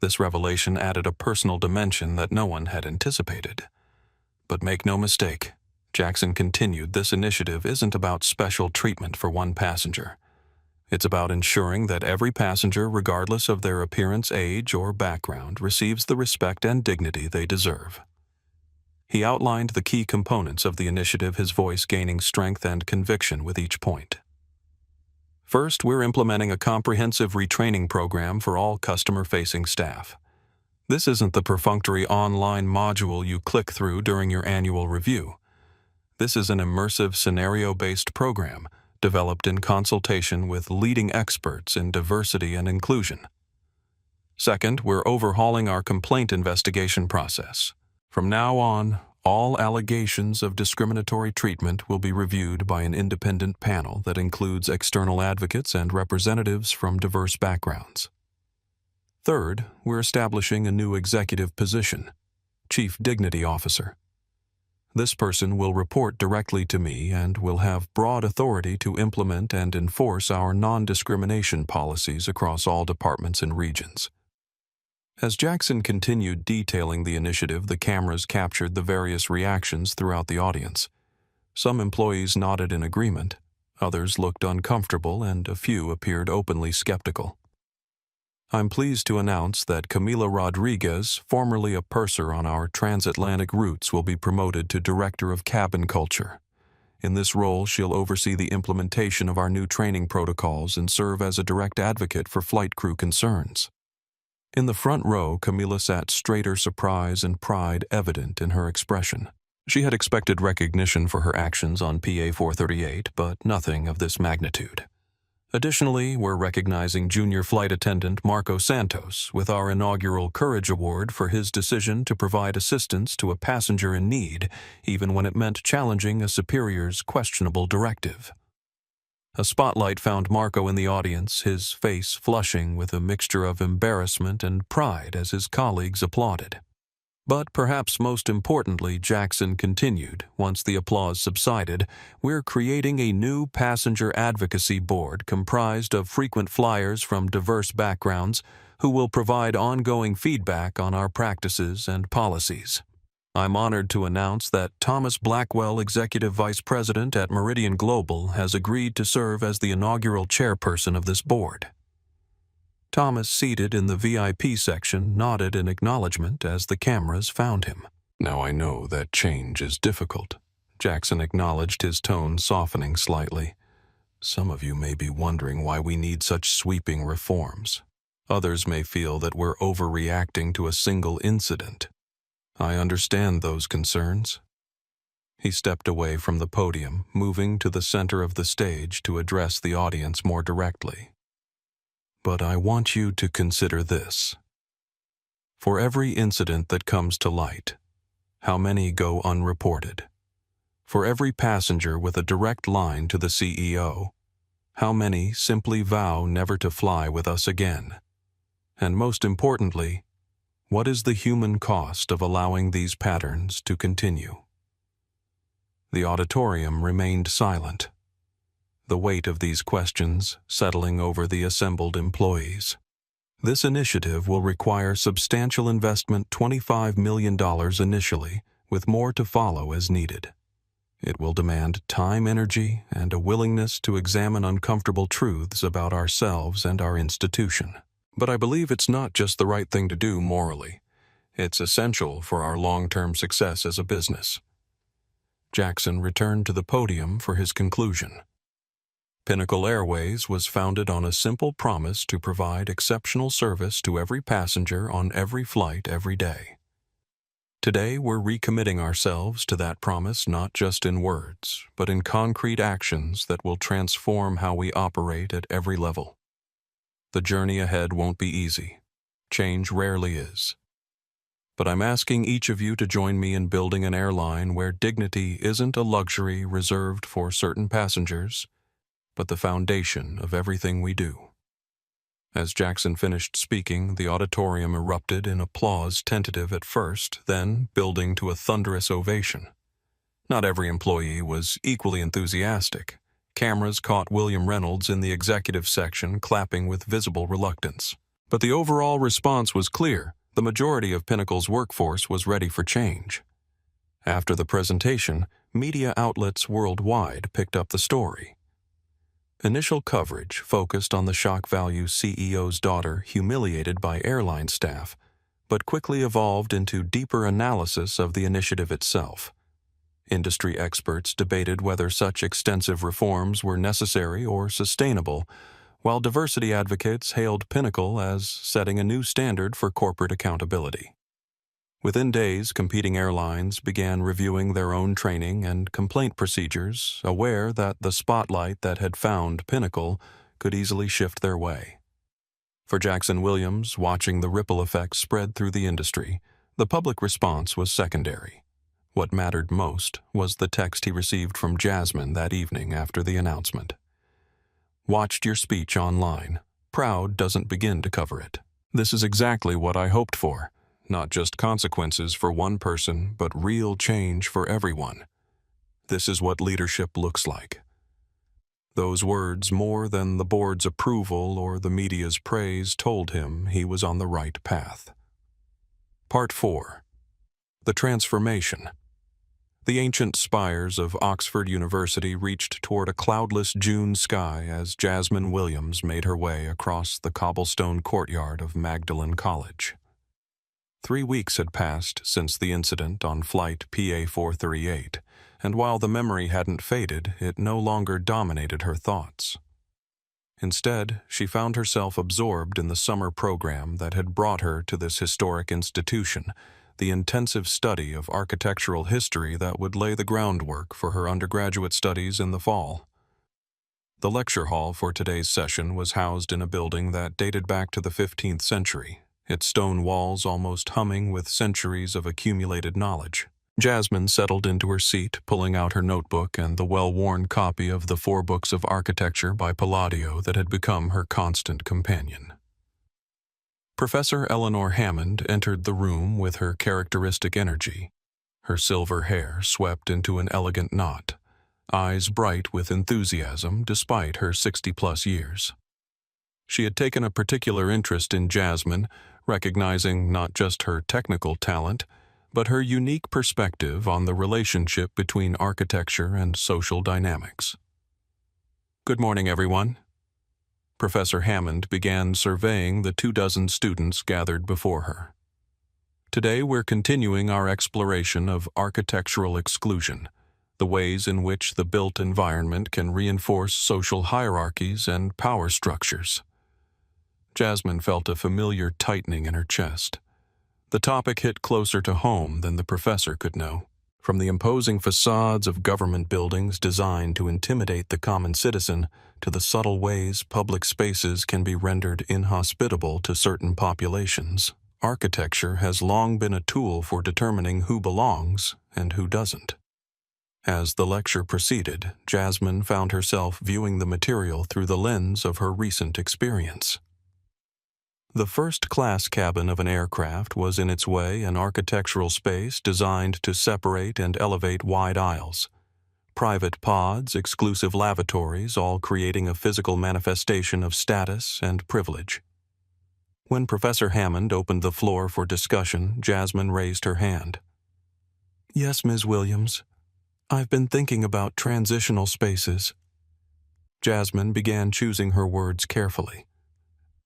This revelation added a personal dimension that no one had anticipated. But make no mistake, Jackson continued, this initiative isn't about special treatment for one passenger. It's about ensuring that every passenger, regardless of their appearance, age, or background, receives the respect and dignity they deserve. He outlined the key components of the initiative, his voice gaining strength and conviction with each point. First, we're implementing a comprehensive retraining program for all customer-facing staff. This isn't the perfunctory online module you click through during your annual review. This is an immersive scenario-based program developed in consultation with leading experts in diversity and inclusion. Second, we're overhauling our complaint investigation process. From now on, all allegations of discriminatory treatment will be reviewed by an independent panel that includes external advocates and representatives from diverse backgrounds. Third, we're establishing a new executive position, Chief Dignity Officer. This person will report directly to me and will have broad authority to implement and enforce our non-discrimination policies across all departments and regions. As Jackson continued detailing the initiative, the cameras captured the various reactions throughout the audience. Some employees nodded in agreement, others looked uncomfortable, and a few appeared openly skeptical. I'm pleased to announce that Camila Rodriguez, formerly a purser on our transatlantic routes, will be promoted to Director of Cabin Culture. In this role, she'll oversee the implementation of our new training protocols and serve as a direct advocate for flight crew concerns. In the front row, Camila sat straighter, surprise and pride evident in her expression. She had expected recognition for her actions on PA438, but nothing of this magnitude. Additionally, we're recognizing Junior Flight Attendant Marco Santos with our inaugural Courage Award for his decision to provide assistance to a passenger in need, even when it meant challenging a superior's questionable directive. A spotlight found Marco in the audience, his face flushing with a mixture of embarrassment and pride as his colleagues applauded. But perhaps most importantly, Jackson continued, once the applause subsided, we're creating a new passenger advocacy board comprised of frequent flyers from diverse backgrounds who will provide ongoing feedback on our practices and policies. I'm honored to announce that Thomas Blackwell, Executive Vice President at Meridian Global, has agreed to serve as the inaugural chairperson of this board. Thomas, seated in the VIP section, nodded in acknowledgement as the cameras found him. Now I know that change is difficult. Jackson acknowledged, his tone softening slightly. Some of you may be wondering why we need such sweeping reforms. Others may feel that we're overreacting to a single incident. I understand those concerns. He stepped away from the podium, moving to the center of the stage to address the audience more directly. But I want you to consider this. For every incident that comes to light, how many go unreported? For every passenger with a direct line to the CEO, how many simply vow never to fly with us again? And most importantly, what is the human cost of allowing these patterns to continue? The auditorium remained silent, the weight of these questions settling over the assembled employees. This initiative will require substantial investment, $25 million initially, with more to follow as needed. It will demand time, energy, and a willingness to examine uncomfortable truths about ourselves and our institution. But I believe it's not just the right thing to do morally. It's essential for our long-term success as a business. Jackson returned to the podium for his conclusion. Pinnacle Airways was founded on a simple promise to provide exceptional service to every passenger on every flight every day. Today, we're recommitting ourselves to that promise not just in words, but in concrete actions that will transform how we operate at every level. The journey ahead won't be easy. Change rarely is. But I'm asking each of you to join me in building an airline where dignity isn't a luxury reserved for certain passengers, but the foundation of everything we do. As Jackson finished speaking, the auditorium erupted in applause, tentative at first, then building to a thunderous ovation. Not every employee was equally enthusiastic. Cameras caught William Reynolds in the executive section clapping with visible reluctance. But the overall response was clear. The majority of Pinnacle's workforce was ready for change. After the presentation, media outlets worldwide picked up the story. Initial coverage focused on the shock value CEO's daughter humiliated by airline staff, but quickly evolved into deeper analysis of the initiative itself. Industry experts debated whether such extensive reforms were necessary or sustainable, while diversity advocates hailed Pinnacle as setting a new standard for corporate accountability. Within days, competing airlines began reviewing their own training and complaint procedures, aware that the spotlight that had found Pinnacle could easily shift their way. For Jackson Williams, watching the ripple effects spread through the industry, the public response was secondary. What mattered most was the text he received from Jasmine that evening after the announcement. Watched your speech online. Proud doesn't begin to cover it. This is exactly what I hoped for. Not just consequences for one person, but real change for everyone. This is what leadership looks like. Those words, more than the board's approval or the media's praise, told him he was on the right path. Part 4. The Transformation. The ancient spires of Oxford University reached toward a cloudless June sky as Jasmine Williams made her way across the cobblestone courtyard of Magdalen College. 3 weeks had passed since the incident on flight PA-438, and while the memory hadn't faded, it no longer dominated her thoughts. Instead, she found herself absorbed in the summer program that had brought her to this historic institution, the intensive study of architectural history that would lay the groundwork for her undergraduate studies in the fall. The lecture hall for today's session was housed in a building that dated back to the 15th century, its stone walls almost humming with centuries of accumulated knowledge. Jasmine settled into her seat, pulling out her notebook and the well-worn copy of the 4 books of architecture by Palladio that had become her constant companion. Professor Eleanor Hammond entered the room with her characteristic energy, her silver hair swept into an elegant knot, eyes bright with enthusiasm despite her 60-plus years. She had taken a particular interest in Jasmine, recognizing not just her technical talent, but her unique perspective on the relationship between architecture and social dynamics. "Good morning, everyone." Professor Hammond began surveying the 24 students gathered before her. "Today we're continuing our exploration of architectural exclusion, the ways in which the built environment can reinforce social hierarchies and power structures." Jasmine felt a familiar tightening in her chest. The topic hit closer to home than the professor could know. From the imposing facades of government buildings designed to intimidate the common citizen to the subtle ways public spaces can be rendered inhospitable to certain populations, architecture has long been a tool for determining who belongs and who doesn't. As the lecture proceeded, Jasmine found herself viewing the material through the lens of her recent experience. The first-class cabin of an aircraft was in its way an architectural space designed to separate and elevate wide aisles. Private pods, exclusive lavatories, all creating a physical manifestation of status and privilege. When Professor Hammond opened the floor for discussion, Jasmine raised her hand. "Yes, Ms. Williams. I've been thinking about transitional spaces." Jasmine began choosing her words carefully.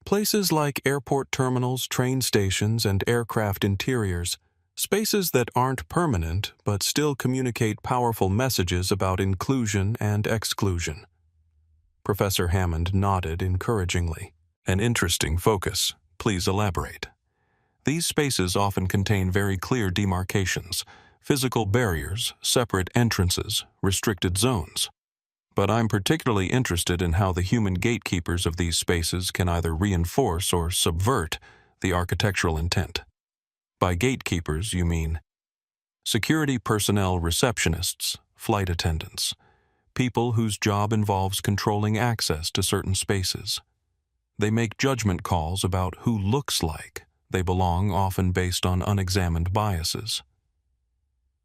Places like airport terminals, train stations, and aircraft interiors, spaces that aren't permanent but still communicate powerful messages about inclusion and exclusion. Professor Hammond nodded encouragingly. "An interesting focus. Please elaborate." "These spaces often contain very clear demarcations, physical barriers, separate entrances, restricted zones. But I'm particularly interested in how the human gatekeepers of these spaces can either reinforce or subvert the architectural intent." By gatekeepers, you mean security personnel, receptionists, flight attendants, people whose job involves controlling access to certain spaces. They make judgment calls about who looks like they belong, often based on unexamined biases.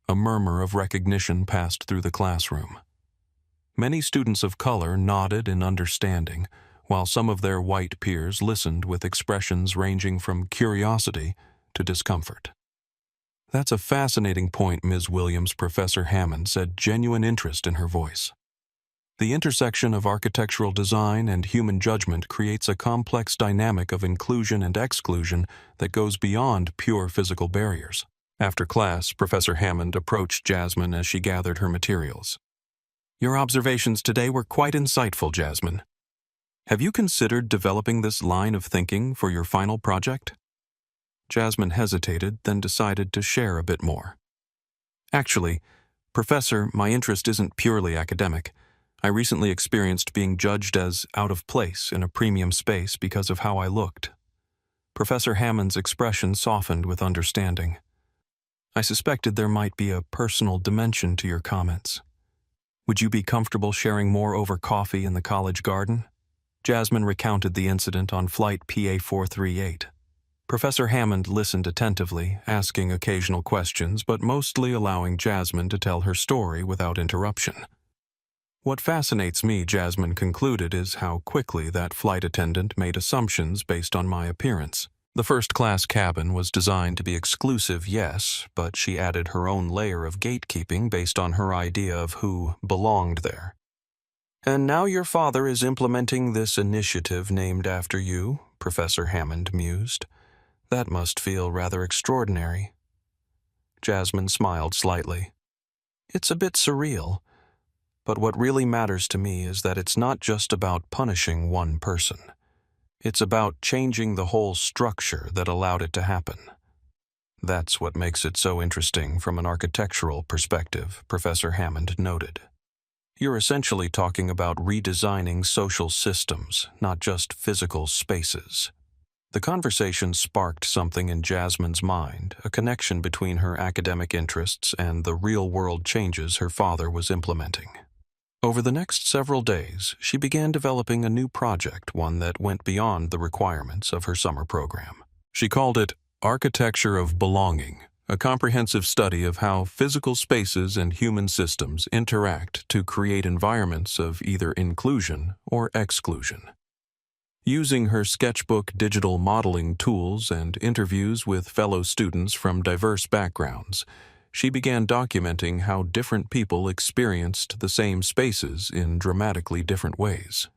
A murmur of recognition passed through the classroom. Many students of color nodded in understanding, while some of their white peers listened with expressions ranging from curiosity to discomfort. "That's a fascinating point, Ms. Williams," Professor Hammond said, genuine interest in her voice. "The intersection of architectural design and human judgment creates a complex dynamic of inclusion and exclusion that goes beyond pure physical barriers." After class, Professor Hammond approached Jasmine as she gathered her materials. "Your observations today were quite insightful, Jasmine. Have you considered developing this line of thinking for your final project?" Jasmine hesitated, then decided to share a bit more. "Actually, Professor, my interest isn't purely academic. I recently experienced being judged as out of place in a premium space because of how I looked." Professor Hammond's expression softened with understanding. "I suspected there might be a personal dimension to your comments. Would you be comfortable sharing more over coffee in the college garden?" Jasmine recounted the incident on flight PA438. Professor Hammond listened attentively, asking occasional questions, but mostly allowing Jasmine to tell her story without interruption. "What fascinates me," Jasmine concluded, "is how quickly that flight attendant made assumptions based on my appearance. The first-class cabin was designed to be exclusive, yes, but she added her own layer of gatekeeping based on her idea of who belonged there." "And now your father is implementing this initiative named after you," Professor Hammond mused. "That must feel rather extraordinary." Jasmine smiled slightly. "It's a bit surreal, but what really matters to me is that it's not just about punishing one person. It's about changing the whole structure that allowed it to happen. That's what makes it so interesting from an architectural perspective," Professor Hammond noted. "You're essentially talking about redesigning social systems, not just physical spaces." The conversation sparked something in Jasmine's mind, a connection between her academic interests and the real-world changes her father was implementing. Over the next several days, she began developing a new project, one that went beyond the requirements of her summer program. She called it Architecture of Belonging, a comprehensive study of how physical spaces and human systems interact to create environments of either inclusion or exclusion. Using her sketchbook digital modeling tools and interviews with fellow students from diverse backgrounds, she began documenting how different people experienced the same spaces in dramatically different ways.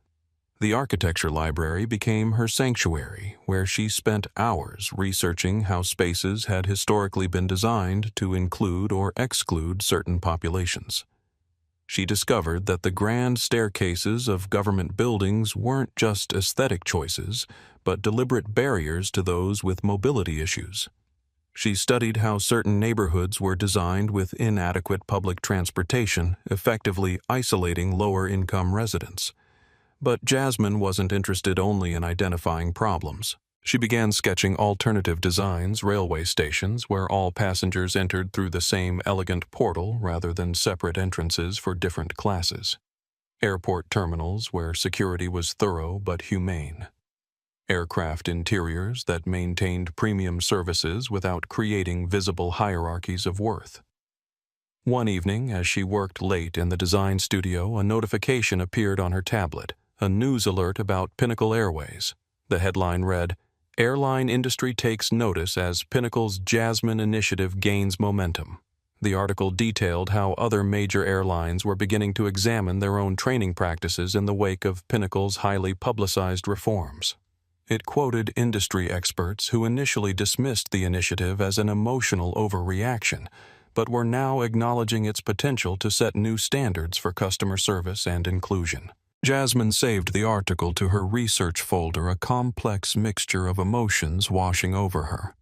The architecture library became her sanctuary, where she spent hours researching how spaces had historically been designed to include or exclude certain populations. She discovered that the grand staircases of government buildings weren't just aesthetic choices, but deliberate barriers to those with mobility issues. She studied how certain neighborhoods were designed with inadequate public transportation, effectively isolating lower-income residents. But Jasmine wasn't interested only in identifying problems. She began sketching alternative designs, railway stations where all passengers entered through the same elegant portal rather than separate entrances for different classes. Airport terminals where security was thorough but humane. Aircraft interiors that maintained premium services without creating visible hierarchies of worth. One evening, as she worked late in the design studio, a notification appeared on her tablet, a news alert about Pinnacle Airways. The headline read, "Airline industry takes notice as Pinnacle's Jasmine initiative gains momentum." The article detailed how other major airlines were beginning to examine their own training practices in the wake of Pinnacle's highly publicized reforms. It quoted industry experts who initially dismissed the initiative as an emotional overreaction, but were now acknowledging its potential to set new standards for customer service and inclusion. Jasmine saved the article to her research folder, a complex mixture of emotions washing over her.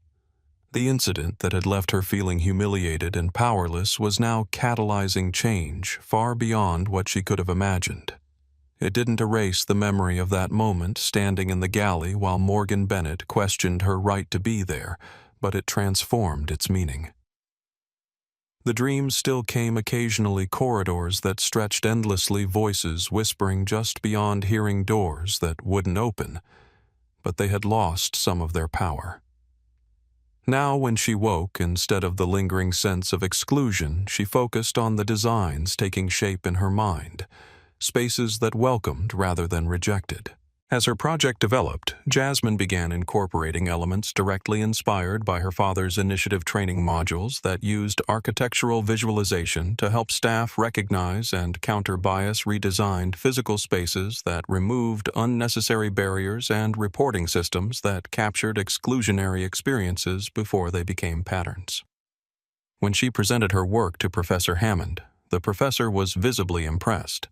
The incident that had left her feeling humiliated and powerless was now catalyzing change far beyond what she could have imagined. It didn't erase the memory of that moment standing in the galley while Morgan Bennett questioned her right to be there, but it transformed its meaning. The dreams still came occasionally, corridors that stretched endlessly, voices whispering just beyond hearing, doors that wouldn't open, but they had lost some of their power. Now, when she woke, instead of the lingering sense of exclusion, she focused on the designs taking shape in her mind, spaces that welcomed rather than rejected. As her project developed, Jasmine began incorporating elements directly inspired by her father's initiative training modules that used architectural visualization to help staff recognize and counter bias, redesigned physical spaces that removed unnecessary barriers, and reporting systems that captured exclusionary experiences before they became patterns. When she presented her work to Professor Hammond, the professor was visibly impressed.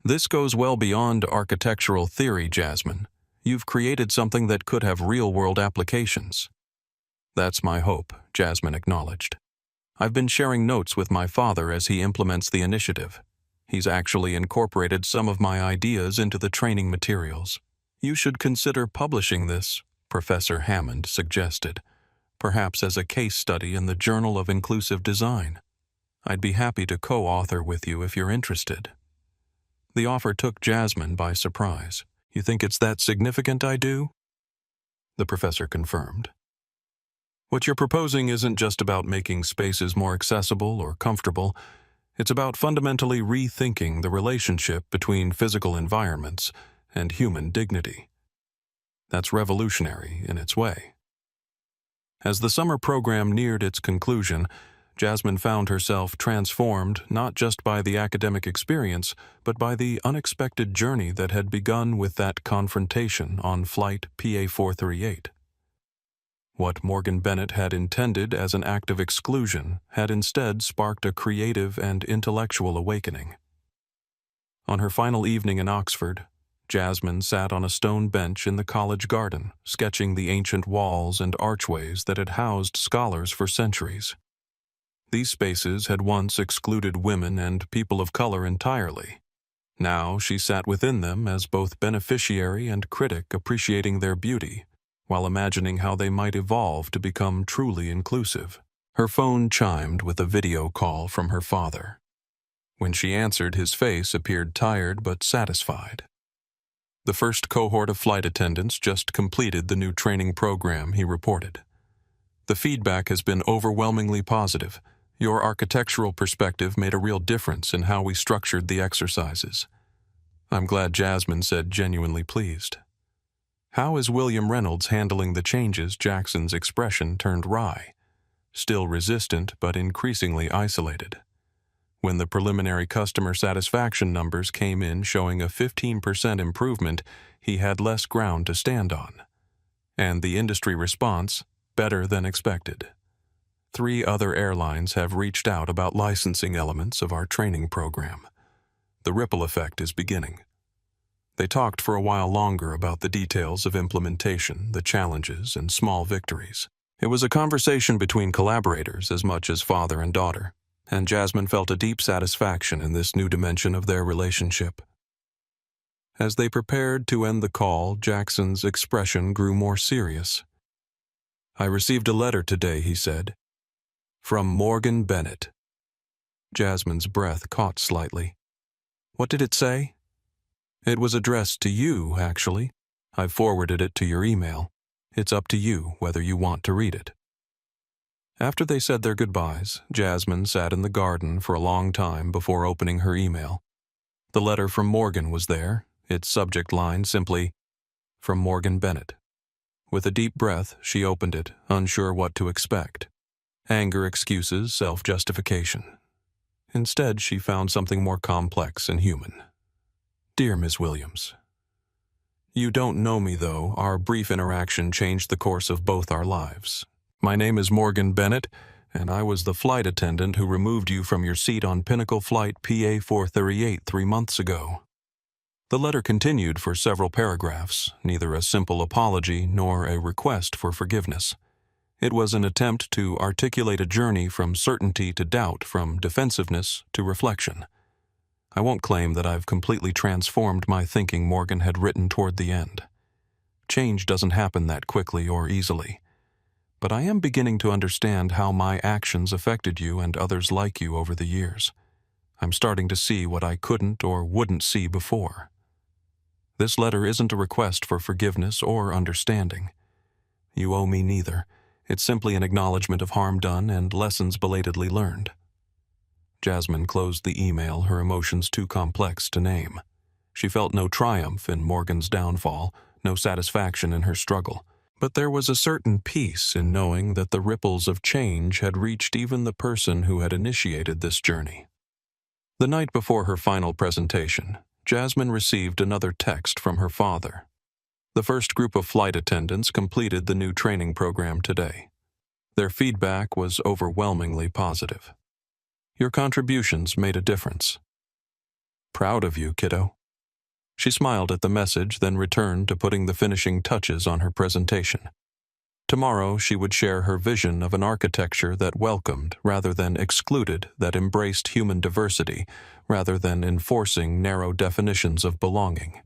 "This goes well beyond architectural theory, Jasmine. You've created something that could have real-world applications." "That's my hope," Jasmine acknowledged. "I've been sharing notes with my father as he implements the initiative. He's actually incorporated some of my ideas into the training materials." "You should consider publishing this," Professor Hammond suggested, "perhaps as a case study in the Journal of Inclusive Design. I'd be happy to co-author with you if you're interested." The offer took Jasmine by surprise. "You think it's that significant I do?" The professor confirmed. "What you're proposing isn't just about making spaces more accessible or comfortable. It's about fundamentally rethinking the relationship between physical environments and human dignity. That's revolutionary in its way." As the summer program neared its conclusion, Jasmine found herself transformed not just by the academic experience, but by the unexpected journey that had begun with that confrontation on flight PA-438. What Morgan Bennett had intended as an act of exclusion had instead sparked a creative and intellectual awakening. On her final evening in Oxford, Jasmine sat on a stone bench in the college garden, sketching the ancient walls and archways that had housed scholars for centuries. These spaces had once excluded women and people of color entirely. Now she sat within them as both beneficiary and critic, appreciating their beauty, while imagining how they might evolve to become truly inclusive. Her phone chimed with a video call from her father. When she answered, his face appeared tired but satisfied. The first cohort of flight attendants just completed the new training program, he reported. The feedback has been overwhelmingly positive. Your architectural perspective made a real difference in how we structured the exercises. I'm glad Jasmine said genuinely pleased. How is William Reynolds handling the changes? Jackson's expression turned wry, still resistant but increasingly isolated. When the preliminary customer satisfaction numbers came in showing a 15% improvement, he had less ground to stand on. And the industry response, better than expected. 3 other airlines have reached out about licensing elements of our training program. The ripple effect is beginning. They talked for a while longer about the details of implementation, the challenges, and small victories. It was a conversation between collaborators as much as father and daughter, and Jasmine felt a deep satisfaction in this new dimension of their relationship. As they prepared to end the call, Jackson's expression grew more serious. I received a letter today, he said, from Morgan Bennett. Jasmine's breath caught slightly. What did it say? It was addressed to you, actually. I've forwarded it to your email. It's up to you whether you want to read it. After they said their goodbyes, Jasmine sat in the garden for a long time before opening her email. The letter from Morgan was there, its subject line simply, from Morgan Bennett. With a deep breath, she opened it, unsure what to expect. Anger, excuses, self-justification. Instead, she found something more complex and human. Dear Ms. Williams, you don't know me, though. Our brief interaction changed the course of both our lives. My name is Morgan Bennett, and I was the flight attendant who removed you from your seat on Pinnacle Flight PA 438 3 months ago. The letter continued for several paragraphs, neither a simple apology nor a request for forgiveness. It was an attempt to articulate a journey from certainty to doubt, from defensiveness to reflection. I won't claim that I've completely transformed my thinking, Morgan had written toward the end. Change doesn't happen that quickly or easily. But I am beginning to understand how my actions affected you and others like you over the years. I'm starting to see what I couldn't or wouldn't see before. This letter isn't a request for forgiveness or understanding. You owe me neither. It's simply an acknowledgement of harm done and lessons belatedly learned. Jasmine closed the email, her emotions too complex to name. She felt no triumph in Morgan's downfall, no satisfaction in her struggle. But there was a certain peace in knowing that the ripples of change had reached even the person who had initiated this journey. The night before her final presentation, Jasmine received another text from her father. The first group of flight attendants completed the new training program today. Their feedback was overwhelmingly positive. Your contributions made a difference. Proud of you, kiddo. She smiled at the message, then returned to putting the finishing touches on her presentation. Tomorrow she would share her vision of an architecture that welcomed rather than excluded, that embraced human diversity rather than enforcing narrow definitions of belonging.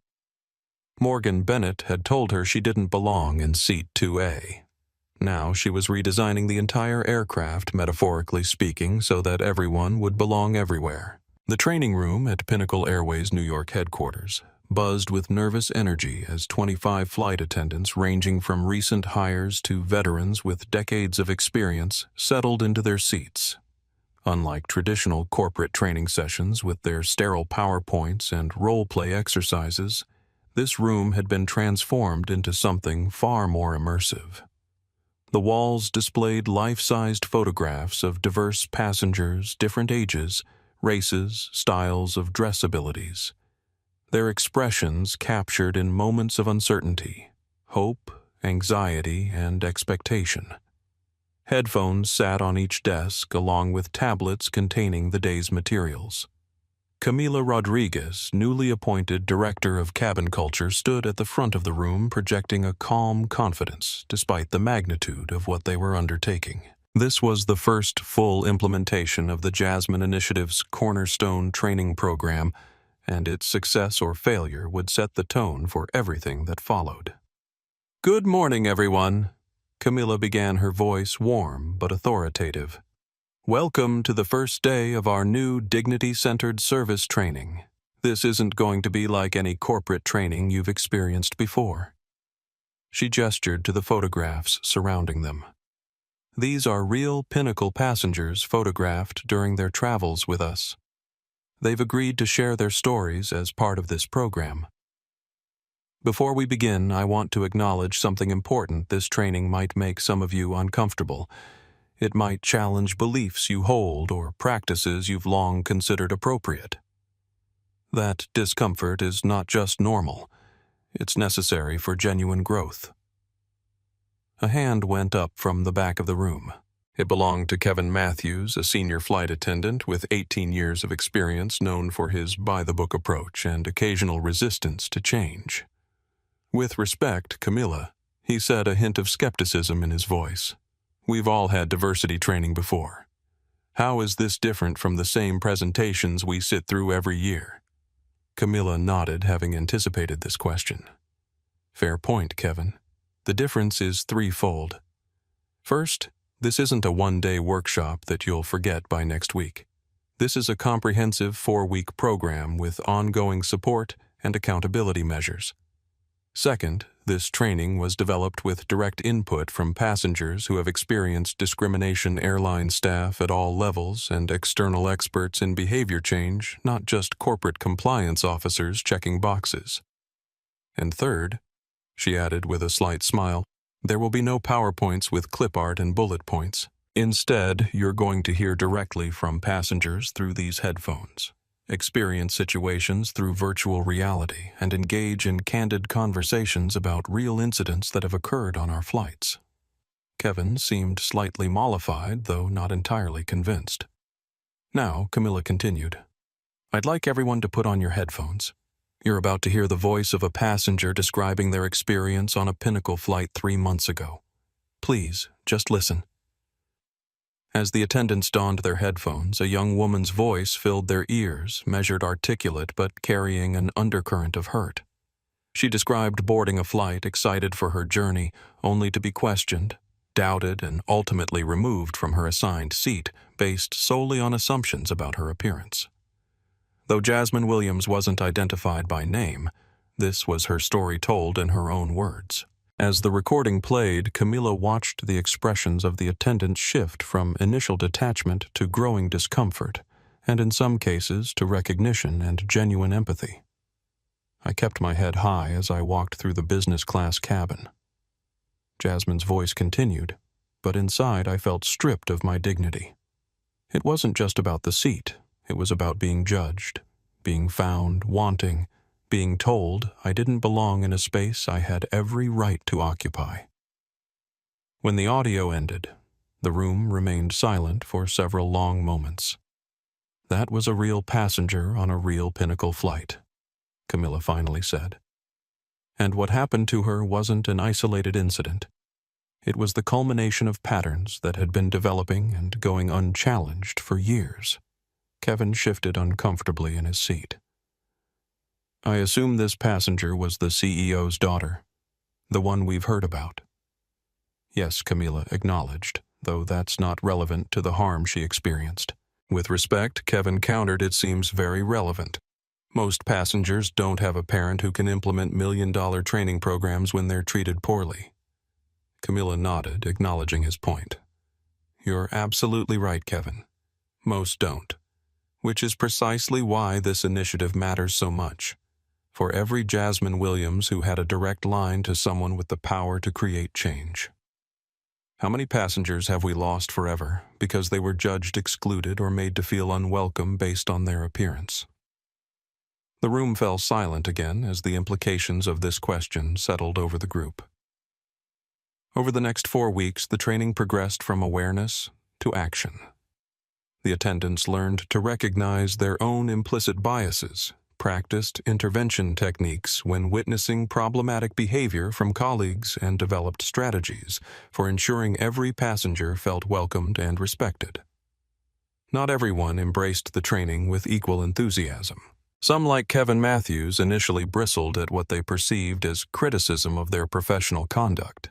Morgan Bennett had told her she didn't belong in seat 2A. Now she was redesigning the entire aircraft, metaphorically speaking, so that everyone would belong everywhere. The training room at Pinnacle Airways New York headquarters buzzed with nervous energy as 25 flight attendants ranging from recent hires to veterans with decades of experience settled into their seats. Unlike traditional corporate training sessions with their sterile PowerPoints and role-play exercises, this room had been transformed into something far more immersive. The walls displayed life-sized photographs of diverse passengers, different ages, races, styles of dress abilities. Their expressions captured in moments of uncertainty, hope, anxiety, and expectation. Headphones sat on each desk along with tablets containing the day's materials. Camila Rodriguez, newly appointed Director of Cabin Culture, stood at the front of the room projecting a calm confidence despite the magnitude of what they were undertaking. This was the first full implementation of the Jasmine Initiative's cornerstone training program, and its success or failure would set the tone for everything that followed. Good morning, everyone. Camila began, her voice warm but authoritative. Welcome to the first day of our new dignity-centered service training. This isn't going to be like any corporate training you've experienced before." She gestured to the photographs surrounding them. "These are real Pinnacle passengers photographed during their travels with us. They've agreed to share their stories as part of this program. Before we begin, I want to acknowledge something important. This training might make some of you uncomfortable. It might challenge beliefs you hold or practices you've long considered appropriate. That discomfort is not just normal. It's necessary for genuine growth." A hand went up from the back of the room. It belonged to Kevin Matthews, a senior flight attendant with 18 years of experience, known for his by-the-book approach and occasional resistance to change. "With respect, Camilla," he said, a hint of skepticism in his voice. "We've all had diversity training before. How is this different from the same presentations we sit through every year?" Camilla nodded, having anticipated this question. "Fair point, Kevin. The difference is threefold. First, this isn't a one-day workshop that you'll forget by next week. This is a comprehensive 4-week program with ongoing support and accountability measures. Second, this training was developed with direct input from passengers who have experienced discrimination, airline staff at all levels, and external experts in behavior change, not just corporate compliance officers checking boxes. And third," she added with a slight smile, "there will be no PowerPoints with clip art and bullet points. Instead, you're going to hear directly from passengers through these headphones, experience situations through virtual reality, and engage in candid conversations about real incidents that have occurred on our flights." Kevin seemed slightly mollified, though not entirely convinced. "Now," Camilla continued, "I'd like everyone to put on your headphones. You're about to hear the voice of a passenger describing their experience on a Pinnacle flight 3 months ago. Please, just listen." As the attendants donned their headphones, a young woman's voice filled their ears, measured, articulate, but carrying an undercurrent of hurt. She described boarding a flight, excited for her journey, only to be questioned, doubted, and ultimately removed from her assigned seat, based solely on assumptions about her appearance. Though Jasmine Williams wasn't identified by name, this was her story told in her own words. As the recording played, Camilla watched the expressions of the attendants shift from initial detachment to growing discomfort, and in some cases to recognition and genuine empathy. I kept my head high as I walked through the business class cabin. Jasmine's voice continued, but inside I felt stripped of my dignity. It wasn't just about the seat. It was about being judged, being found wanting, being told I didn't belong in a space I had every right to occupy. When the audio ended, the room remained silent for several long moments. "That was a real passenger on a real Pinnacle flight," Camilla finally said. "And what happened to her wasn't an isolated incident. It was the culmination of patterns that had been developing and going unchallenged for years." Kevin shifted uncomfortably in his seat. "I assume this passenger was the CEO's daughter, the one we've heard about." "Yes," Camilla acknowledged, though that's not relevant to the harm she experienced. With respect, Kevin countered, "It seems very relevant. Most passengers don't have a parent who can implement million-dollar training programs when they're treated poorly." Camilla nodded, acknowledging his point. "You're absolutely right, Kevin. Most don't. Which is precisely why this initiative matters so much. For every Jasmine Williams who had a direct line to someone with the power to create change. How many passengers have we lost forever because they were judged excluded or made to feel unwelcome based on their appearance?" The room fell silent again as the implications of this question settled over the group. Over the next 4 weeks, the training progressed from awareness to action. The attendants learned to recognize their own implicit biases, practiced intervention techniques when witnessing problematic behavior from colleagues, and developed strategies for ensuring every passenger felt welcomed and respected. Not everyone embraced the training with equal enthusiasm. Some, like Kevin Matthews, initially bristled at what they perceived as criticism of their professional conduct.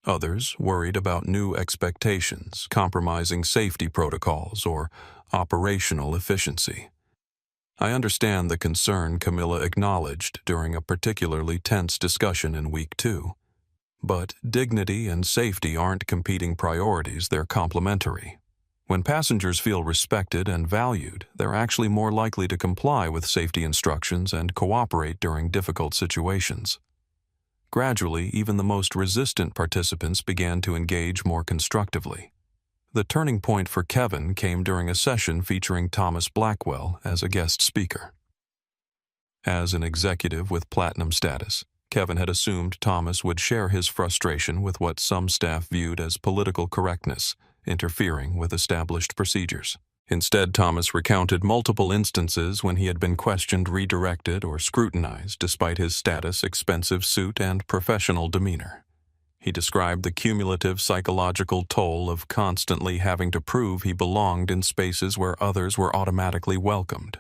Others worried about new expectations, compromising safety protocols, or operational efficiency. I understand the concern Camilla acknowledged during a particularly tense discussion in week 2. But dignity and safety aren't competing priorities, they're complementary. When passengers feel respected and valued, they're actually more likely to comply with safety instructions and cooperate during difficult situations. Gradually, even the most resistant participants began to engage more constructively. The turning point for Kevin came during a session featuring Thomas Blackwell as a guest speaker. As an executive with platinum status, Kevin had assumed Thomas would share his frustration with what some staff viewed as political correctness, interfering with established procedures. Instead, Thomas recounted multiple instances when he had been questioned, redirected, or scrutinized despite his status, expensive suit, and professional demeanor. He described the cumulative psychological toll of constantly having to prove he belonged in spaces where others were automatically welcomed.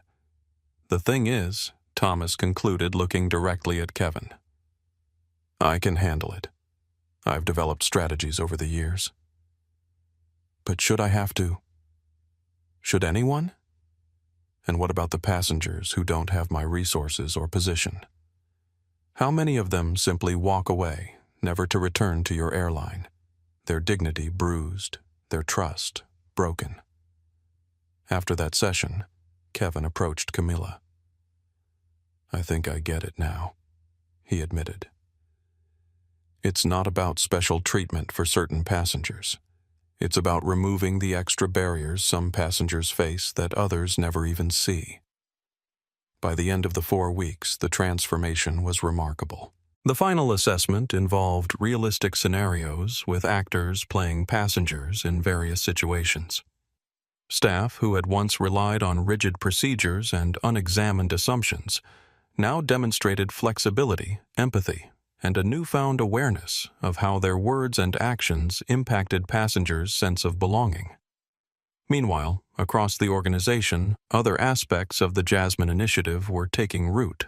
The thing is, Thomas concluded, looking directly at Kevin, I can handle it. I've developed strategies over the years. But should I have to? Should anyone? And what about the passengers who don't have my resources or position? How many of them simply walk away, never to return to your airline, their dignity bruised, their trust broken? After that session, Kevin approached Camilla. I think I get it now, he admitted. It's not about special treatment for certain passengers. It's about removing the extra barriers some passengers face that others never even see. By the end of the 4 weeks, the transformation was remarkable. The final assessment involved realistic scenarios with actors playing passengers in various situations. Staff who had once relied on rigid procedures and unexamined assumptions now demonstrated flexibility, empathy, and a newfound awareness of how their words and actions impacted passengers' sense of belonging. Meanwhile, across the organization, other aspects of the Jasmine Initiative were taking root.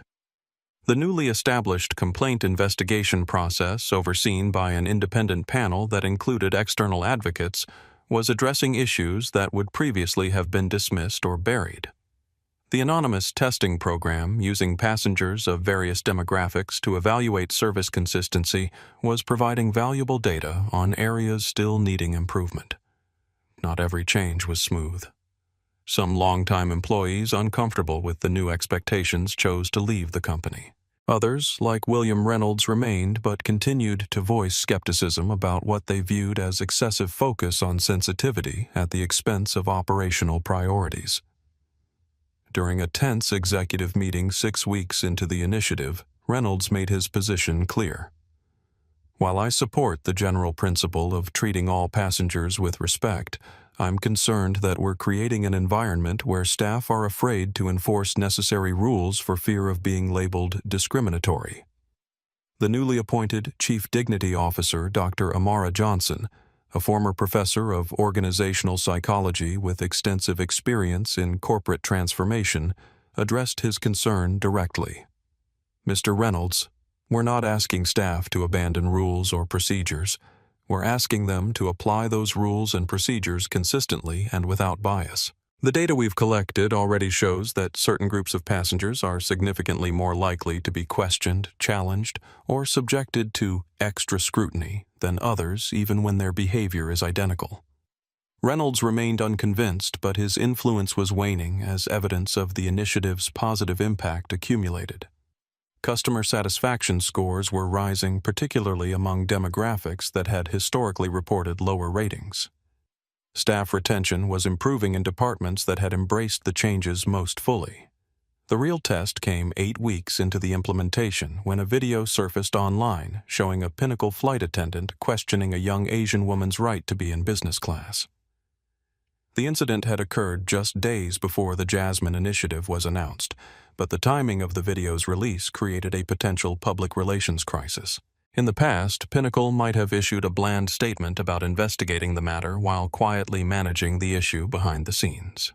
The newly established complaint investigation process, overseen by an independent panel that included external advocates, was addressing issues that would previously have been dismissed or buried. The anonymous testing program, using passengers of various demographics to evaluate service consistency, was providing valuable data on areas still needing improvement. Not every change was smooth. Some longtime employees, uncomfortable with the new expectations, chose to leave the company. Others, like William Reynolds, remained but continued to voice skepticism about what they viewed as excessive focus on sensitivity at the expense of operational priorities. During a tense executive meeting 6 weeks into the initiative, Reynolds made his position clear. While I support the general principle of treating all passengers with respect, I'm concerned that we're creating an environment where staff are afraid to enforce necessary rules for fear of being labeled discriminatory. The newly appointed Chief Dignity Officer, Dr. Amara Johnson, a former professor of organizational psychology with extensive experience in corporate transformation, addressed his concern directly. Mr. Reynolds, we're not asking staff to abandon rules or procedures. We're asking them to apply those rules and procedures consistently and without bias. The data we've collected already shows that certain groups of passengers are significantly more likely to be questioned, challenged, or subjected to extra scrutiny than others, even when their behavior is identical. Reynolds remained unconvinced, but his influence was waning as evidence of the initiative's positive impact accumulated. Customer satisfaction scores were rising, particularly among demographics that had historically reported lower ratings. Staff retention was improving in departments that had embraced the changes most fully. The real test came 8 weeks into the implementation when a video surfaced online showing a Pinnacle flight attendant questioning a young Asian woman's right to be in business class. The incident had occurred just days before the Jasmine Initiative was announced, but the timing of the video's release created a potential public relations crisis. In the past, Pinnacle might have issued a bland statement about investigating the matter while quietly managing the issue behind the scenes.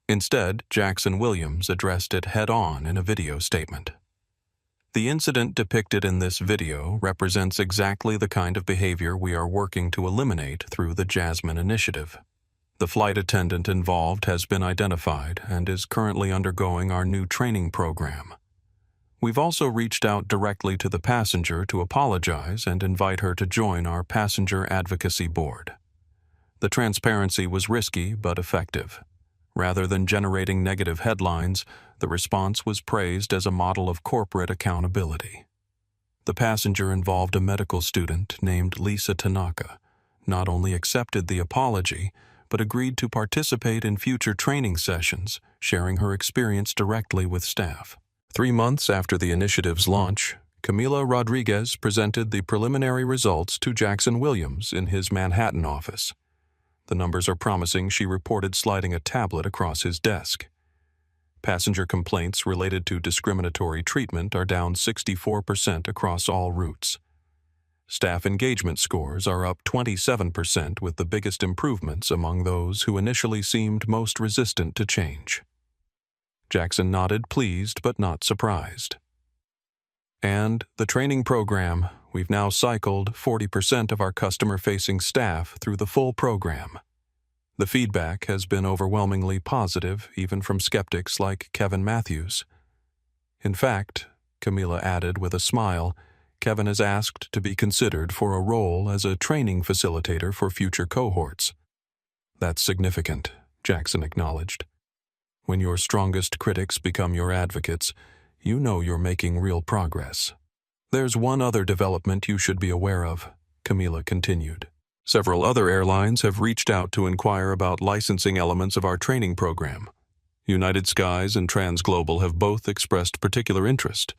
Instead, Jackson Williams addressed it head-on in a video statement. The incident depicted in this video represents exactly the kind of behavior we are working to eliminate through the Jasmine Initiative. The flight attendant involved has been identified and is currently undergoing our new training program. We've also reached out directly to the passenger to apologize and invite her to join our passenger advocacy board. The transparency was risky but effective. Rather than generating negative headlines, the response was praised as a model of corporate accountability. The passenger involved a medical student named Lisa Tanaka, not only accepted the apology, but agreed to participate in future training sessions, sharing her experience directly with staff. 3 months after the initiative's launch, Camila Rodriguez presented the preliminary results to Jackson Williams in his Manhattan office. The numbers are promising. She reported sliding a tablet across his desk. Passenger complaints related to discriminatory treatment are down 64% across all routes. Staff engagement scores are up 27%, with the biggest improvements among those who initially seemed most resistant to change. Jackson nodded, pleased but not surprised. And the training program, we've now cycled 40% of our customer-facing staff through the full program. The feedback has been overwhelmingly positive, even from skeptics like Kevin Matthews. In fact, Camila added with a smile, Kevin has asked to be considered for a role as a training facilitator for future cohorts. That's significant, Jackson acknowledged. When your strongest critics become your advocates, you know you're making real progress. There's one other development you should be aware of, Camila continued. Several other airlines have reached out to inquire about licensing elements of our training program. United Skies and Transglobal have both expressed particular interest.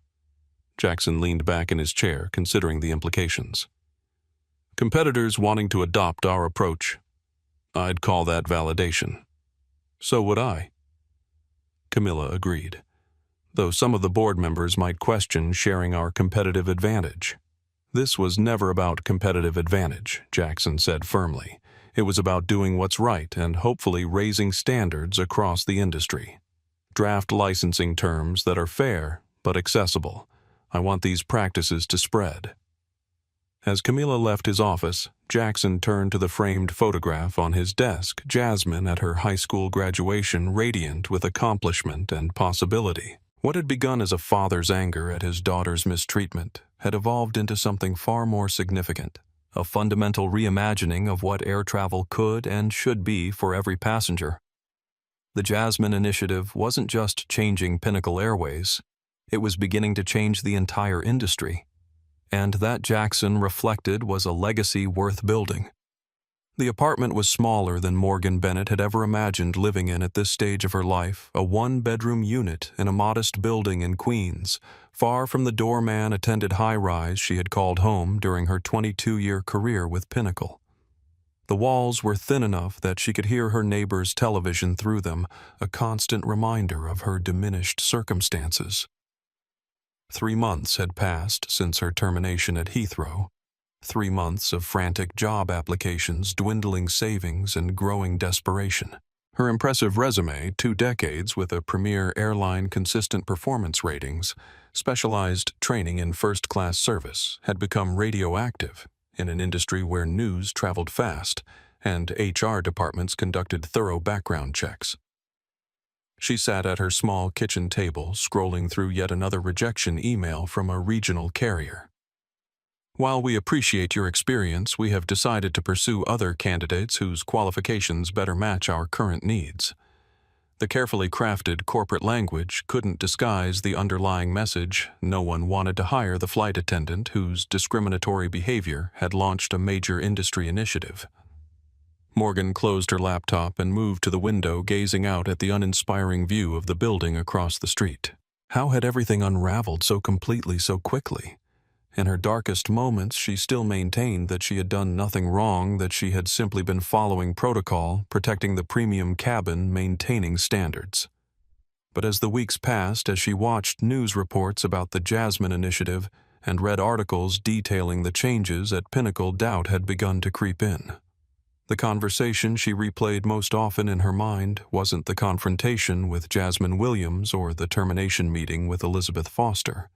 Jackson leaned back in his chair, considering the implications. Competitors wanting to adopt our approach. I'd call that validation. So would I. Camila agreed, though some of the board members might question sharing our competitive advantage. This was never about competitive advantage, Jackson said firmly. It was about doing what's right and hopefully raising standards across the industry. Draft licensing terms that are fair but accessible. I want these practices to spread. As Camila left his office, Jackson turned to the framed photograph on his desk, Jasmine at her high school graduation, radiant with accomplishment and possibility. What had begun as a father's anger at his daughter's mistreatment had evolved into something far more significant, a fundamental reimagining of what air travel could and should be for every passenger. The Jasmine initiative wasn't just changing Pinnacle Airways, it was beginning to change the entire industry. And that, Jackson reflected, was a legacy worth building. The apartment was smaller than Morgan Bennett had ever imagined living in at this stage of her life, a one-bedroom unit in a modest building in Queens, far from the doorman-attended high-rise she had called home during her 22-year career with Pinnacle. The walls were thin enough that she could hear her neighbor's television through them, a constant reminder of her diminished circumstances. 3 months had passed since her termination at Heathrow. 3 months of frantic job applications, dwindling savings, and growing desperation. Her impressive resume, 2 decades with a premier airline, consistent performance ratings, specialized training in first-class service, had become radioactive in an industry where news traveled fast and HR departments conducted thorough background checks. She sat at her small kitchen table, scrolling through yet another rejection email from a regional carrier. While we appreciate your experience, we have decided to pursue other candidates whose qualifications better match our current needs. The carefully crafted corporate language couldn't disguise the underlying message. No one wanted to hire the flight attendant whose discriminatory behavior had launched a major industry initiative. Morgan closed her laptop and moved to the window, gazing out at the uninspiring view of the building across the street. How had everything unraveled so completely, so quickly? In her darkest moments, she still maintained that she had done nothing wrong, that she had simply been following protocol, protecting the premium cabin, maintaining standards. But as the weeks passed, as she watched news reports about the Jasmine initiative and read articles detailing the changes at Pinnacle, doubt had begun to creep in. The conversation she replayed most often in her mind wasn't the confrontation with Jasmine Williams or the termination meeting with Elizabeth Foster.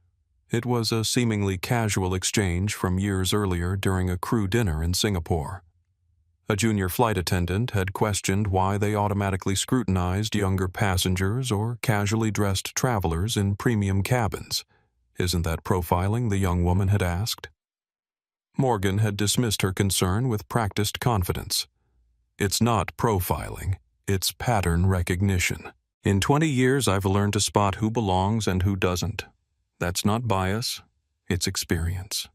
It was a seemingly casual exchange from years earlier during a crew dinner in Singapore. A junior flight attendant had questioned why they automatically scrutinized younger passengers or casually dressed travelers in premium cabins. "Isn't that profiling?" the young woman had asked. Morgan had dismissed her concern with practiced confidence. "It's not profiling, it's pattern recognition. In 20 years, I've learned to spot who belongs and who doesn't. That's not bias, it's experience."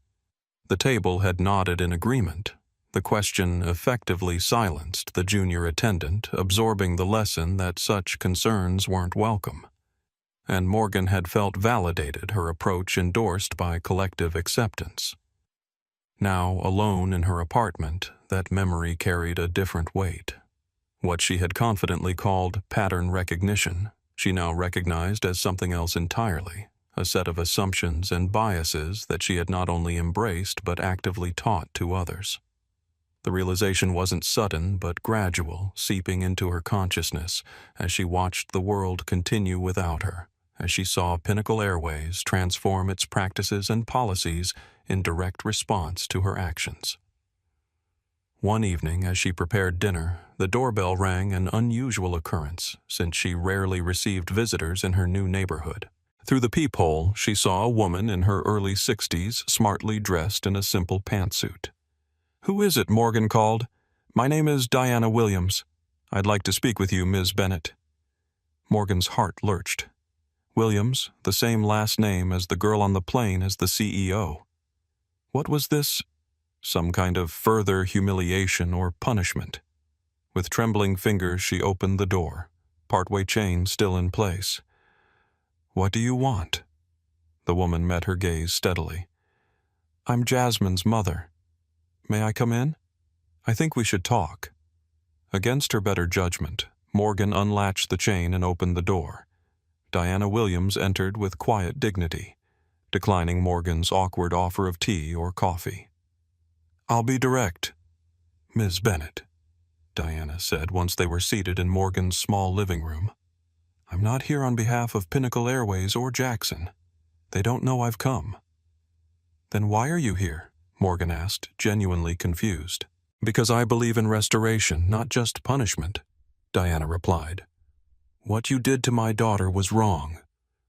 The table had nodded in agreement. The question effectively silenced the junior attendant, absorbing the lesson that such concerns weren't welcome. And Morgan had felt validated, her approach endorsed by collective acceptance. Now, alone in her apartment, that memory carried a different weight. What she had confidently called pattern recognition, she now recognized as something else entirely, a set of assumptions and biases that she had not only embraced but actively taught to others. The realization wasn't sudden but gradual, seeping into her consciousness as she watched the world continue without her, as she saw Pinnacle Airways transform its practices and policies in direct response to her actions. One evening, as she prepared dinner, the doorbell rang, an unusual occurrence, since she rarely received visitors in her new neighborhood. Through the peephole, she saw a woman in her early 60s, smartly dressed in a simple pantsuit. "Who is it?" Morgan called. "My name is Diana Williams. I'd like to speak with you, Ms. Bennett." Morgan's heart lurched. Williams, the same last name as the girl on the plane as the CEO. What was this? Some kind of further humiliation or punishment? With trembling fingers, she opened the door, partway chain still in place. "What do you want?" The woman met her gaze steadily. "I'm Jasmine's mother. May I come in? I think we should talk." Against her better judgment, Morgan unlatched the chain and opened the door. Diana Williams entered with quiet dignity, declining Morgan's awkward offer of tea or coffee. "I'll be direct." "Ms. Bennett," Diana said once they were seated in Morgan's small living room, "I'm not here on behalf of Pinnacle Airways or Jackson. They don't know I've come." "Then why are you here?" Morgan asked, genuinely confused. "Because I believe in restoration, not just punishment," Diana replied. "What you did to my daughter was wrong.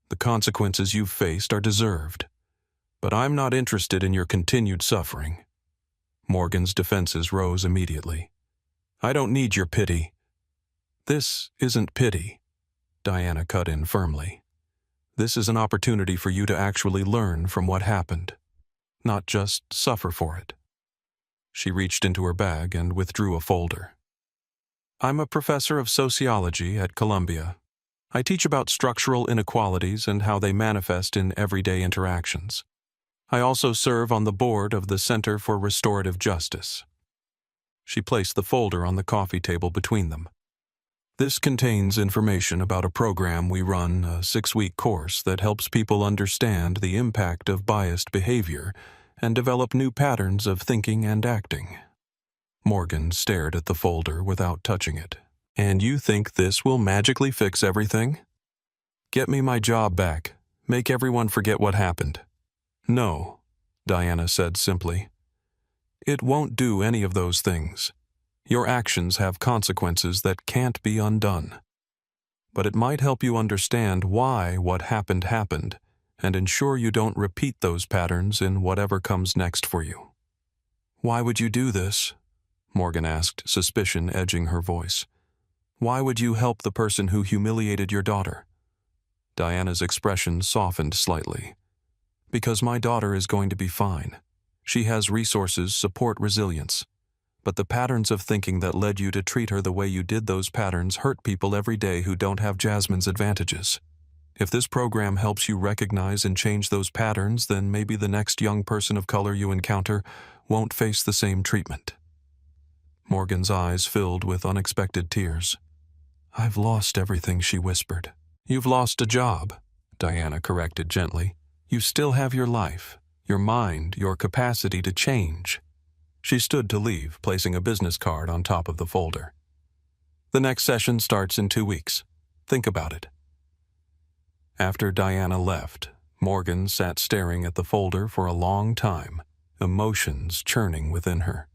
The consequences you've faced are deserved. But I'm not interested in your continued suffering." Morgan's defenses rose immediately. "I don't need your pity." "This isn't pity," Diana cut in firmly. "This is an opportunity for you to actually learn from what happened, not just suffer for it." She reached into her bag and withdrew a folder. "I'm a professor of sociology at Columbia. I teach about structural inequalities and how they manifest in everyday interactions. I also serve on the board of the Center for Restorative Justice." She placed the folder on the coffee table between them. "This contains information about a program we run, a 6-week course that helps people understand the impact of biased behavior and develop new patterns of thinking and acting." Morgan stared at the folder without touching it. "And you think this will magically fix everything? Get me my job back. Make everyone forget what happened." "No," Diana said simply. "It won't do any of those things. Your actions have consequences that can't be undone. But it might help you understand why what happened happened and ensure you don't repeat those patterns in whatever comes next for you." "Why would you do this?" Morgan asked, suspicion edging her voice. "Why would you help the person who humiliated your daughter?" Diana's expression softened slightly. "Because my daughter is going to be fine. She has resources, support resilience. But the patterns of thinking that led you to treat her the way you did, those patterns hurt people every day who don't have Jasmine's advantages. If this program helps you recognize and change those patterns, then maybe the next young person of color you encounter won't face the same treatment." Morgan's eyes filled with unexpected tears. "I've lost everything," she whispered. "You've lost a job," Diana corrected gently. "You still have your life, your mind, your capacity to change." She stood to leave, placing a business card on top of the folder. "The next session starts in 2 weeks. Think about it." After Diana left, Morgan sat staring at the folder for a long time, emotions churning within her.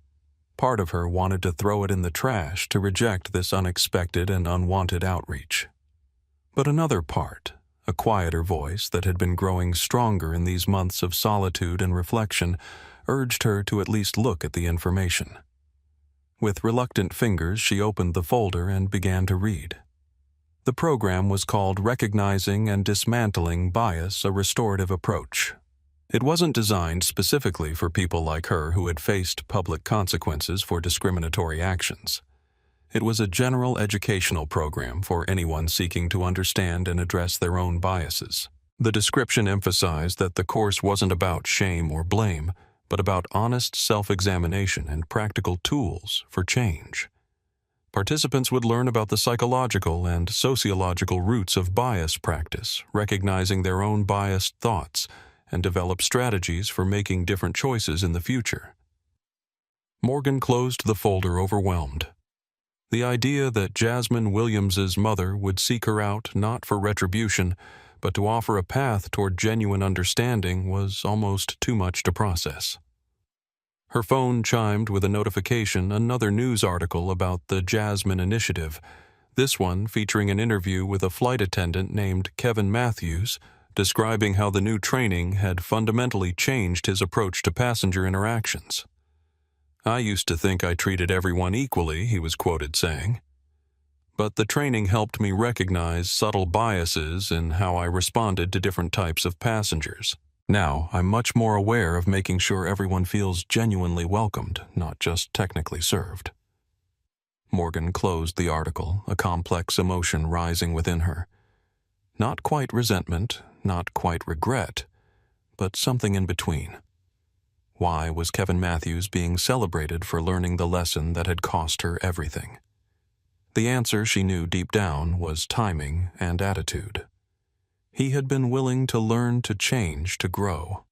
Part of her wanted to throw it in the trash to reject this unexpected and unwanted outreach. But another part, a quieter voice that had been growing stronger in these months of solitude and reflection, urged her to at least look at the information. With reluctant fingers, she opened the folder and began to read. The program was called Recognizing and Dismantling Bias, a Restorative Approach. It wasn't designed specifically for people like her who had faced public consequences for discriminatory actions. It was a general educational program for anyone seeking to understand and address their own biases. The description emphasized that the course wasn't about shame or blame, but about honest self-examination and practical tools for change. Participants would learn about the psychological and sociological roots of bias practice, recognizing their own biased thoughts, and develop strategies for making different choices in the future. Morgan closed the folder overwhelmed. The idea that Jasmine Williams's mother would seek her out not for retribution, but to offer a path toward genuine understanding was almost too much to process. Her phone chimed with a notification, another news article about the Jasmine Initiative, this one featuring an interview with a flight attendant named Kevin Matthews, describing how the new training had fundamentally changed his approach to passenger interactions. "I used to think I treated everyone equally," he was quoted saying. "But the training helped me recognize subtle biases in how I responded to different types of passengers. Now, I'm much more aware of making sure everyone feels genuinely welcomed, not just technically served." Morgan closed the article, a complex emotion rising within her. Not quite resentment, not quite regret, but something in between. Why was Kevin Matthews being celebrated for learning the lesson that had cost her everything? The answer, she knew deep down, was timing and attitude. He had been willing to learn, to change, to grow.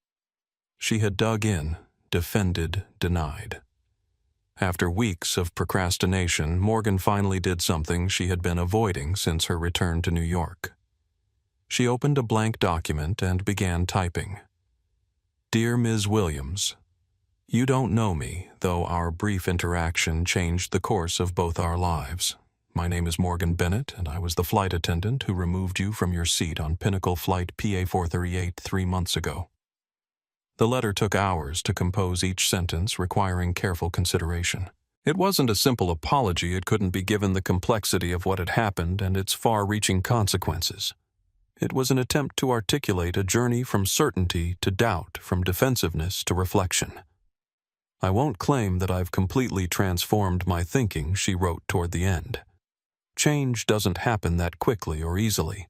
She had dug in, defended, denied. After weeks of procrastination, Morgan finally did something she had been avoiding since her return to New York. She opened a blank document and began typing. "Dear Ms. Williams, you don't know me, though our brief interaction changed the course of both our lives. My name is Morgan Bennett, and I was the flight attendant who removed you from your seat on Pinnacle Flight PA-438 3 months ago." The letter took hours to compose each sentence, requiring careful consideration. It wasn't a simple apology. It couldn't be given the complexity of what had happened and its far-reaching consequences. It was an attempt to articulate a journey from certainty to doubt, from defensiveness to reflection. "I won't claim that I've completely transformed my thinking," she wrote toward the end. "Change doesn't happen that quickly or easily.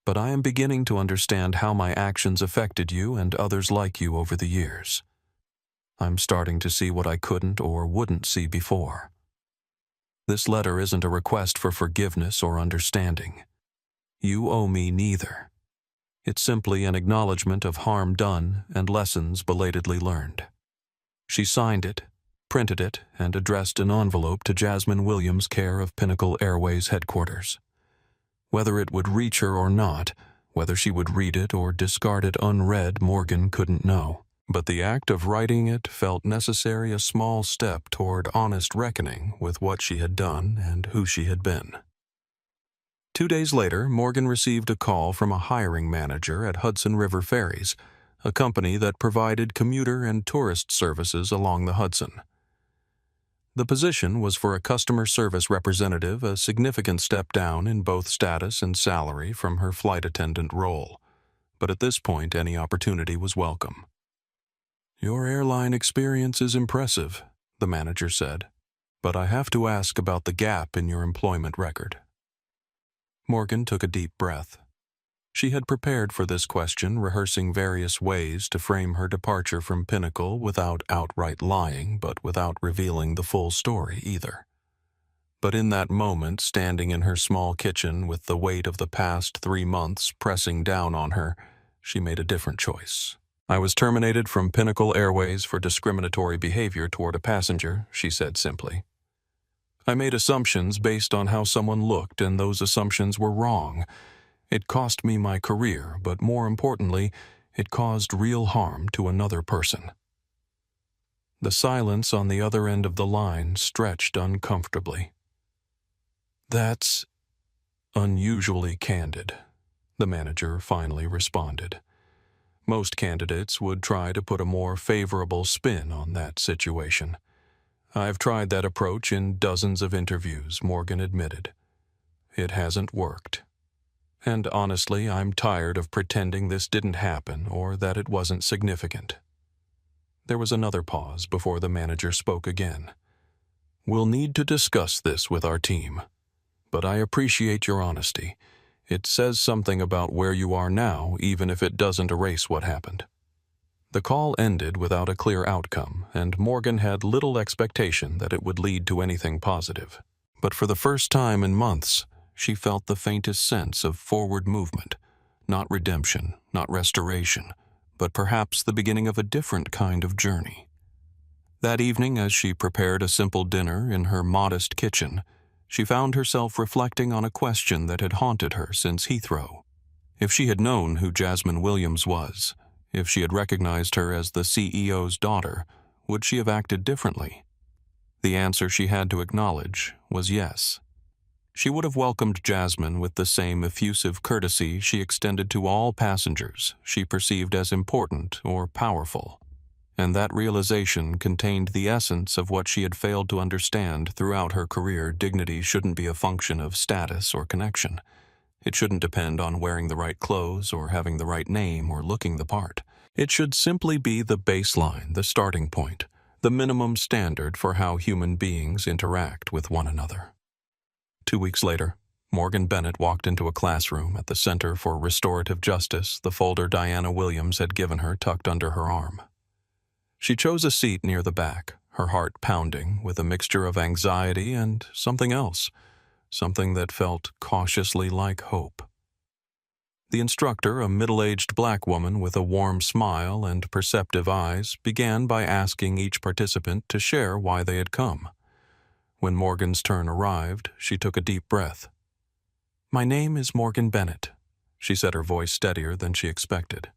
But I am beginning to understand how my actions affected you and others like you over the years. I'm starting to see what I couldn't or wouldn't see before. This letter isn't a request for forgiveness or understanding. You owe me neither. It's simply an acknowledgement of harm done and lessons belatedly learned." She signed it, printed it, and addressed an envelope to Jasmine Williams, care of Pinnacle Airways headquarters. Whether it would reach her or not, whether she would read it or discard it unread, Morgan couldn't know. But the act of writing it felt necessary, a small step toward honest reckoning with what she had done and who she had been. 2 days later, Morgan received a call from a hiring manager at Hudson River Ferries, a company that provided commuter and tourist services along the Hudson. The position was for a customer service representative, a significant step down in both status and salary from her flight attendant role. But at this point, any opportunity was welcome. "Your airline experience is impressive," the manager said, "but I have to ask about the gap in your employment record." Morgan took a deep breath. She had prepared for this question, rehearsing various ways to frame her departure from Pinnacle without outright lying, but without revealing the full story either. But in that moment, standing in her small kitchen with the weight of the past 3 months pressing down on her, she made a different choice. "I was terminated from Pinnacle Airways for discriminatory behavior toward a passenger," she said simply. "I made assumptions based on how someone looked, and those assumptions were wrong. It cost me my career, but more importantly, it caused real harm to another person." The silence on the other end of the line stretched uncomfortably. "That's unusually candid," the manager finally responded. Most candidates would try to put a more favorable spin on that situation. "I've tried that approach in dozens of interviews," Morgan admitted. "It hasn't worked. And honestly, I'm tired of pretending this didn't happen or that it wasn't significant." There was another pause before the manager spoke again. "We'll need to discuss this with our team, but I appreciate your honesty. It says something about where you are now, even if it doesn't erase what happened." The call ended without a clear outcome, and Morgan had little expectation that it would lead to anything positive. But for the first time in months, she felt the faintest sense of forward movement, not redemption, not restoration, but perhaps the beginning of a different kind of journey. That evening, as she prepared a simple dinner in her modest kitchen, she found herself reflecting on a question that had haunted her since Heathrow. If she had known who Jasmine Williams was, if she had recognized her as the CEO's daughter, would she have acted differently? The answer she had to acknowledge was yes. She would have welcomed Jasmine with the same effusive courtesy she extended to all passengers she perceived as important or powerful. And that realization contained the essence of what she had failed to understand throughout her career. Dignity shouldn't be a function of status or connection. It shouldn't depend on wearing the right clothes or having the right name or looking the part. It should simply be the baseline, the starting point, the minimum standard for how human beings interact with one another. 2 weeks later, Morgan Bennett walked into a classroom at the Center for Restorative Justice, the folder Diana Williams had given her tucked under her arm. She chose a seat near the back, her heart pounding with a mixture of anxiety and something else, something that felt cautiously like hope. The instructor, a middle-aged black woman with a warm smile and perceptive eyes, began by asking each participant to share why they had come. When Morgan's turn arrived, she took a deep breath. "My name is Morgan Bennett," she said, her voice steadier than she expected.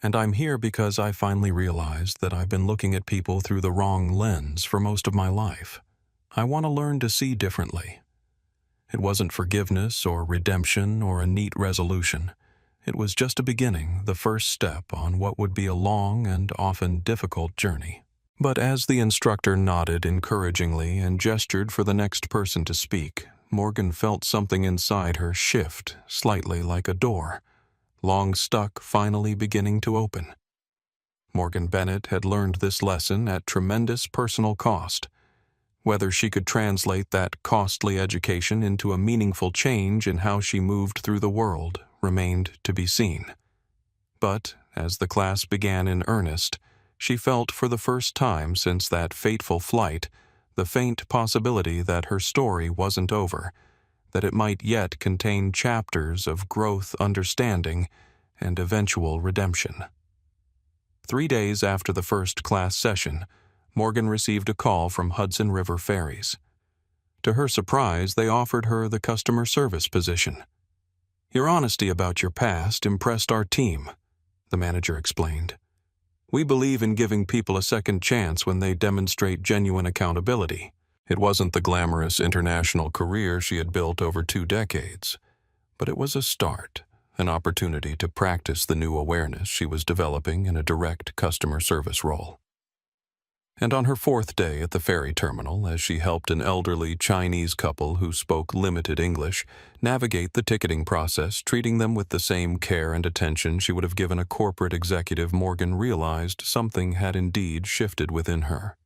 "And I'm here because I finally realized that I've been looking at people through the wrong lens for most of my life. I want to learn to see differently." It wasn't forgiveness or redemption or a neat resolution. It was just a beginning, the first step on what would be a long and often difficult journey. But as the instructor nodded encouragingly and gestured for the next person to speak, Morgan felt something inside her shift, slightly like a door, long stuck, finally beginning to open. Morgan Bennett had learned this lesson at tremendous personal cost. Whether she could translate that costly education into a meaningful change in how she moved through the world remained to be seen. But as the class began in earnest, she felt for the first time since that fateful flight the faint possibility that her story wasn't over, that it might yet contain chapters of growth, understanding, and eventual redemption. 3 days after the first class session, Morgan received a call from Hudson River Ferries. To her surprise, they offered her the customer service position. "Your honesty about your past impressed our team," the manager explained. "We believe in giving people a second chance when they demonstrate genuine accountability." It wasn't the glamorous international career she had built over 2 decades, but it was a start, an opportunity to practice the new awareness she was developing in a direct customer service role. And on her 4th day at the ferry terminal, as she helped an elderly Chinese couple who spoke limited English navigate the ticketing process, treating them with the same care and attention she would have given a corporate executive, Morgan realized something had indeed shifted within her.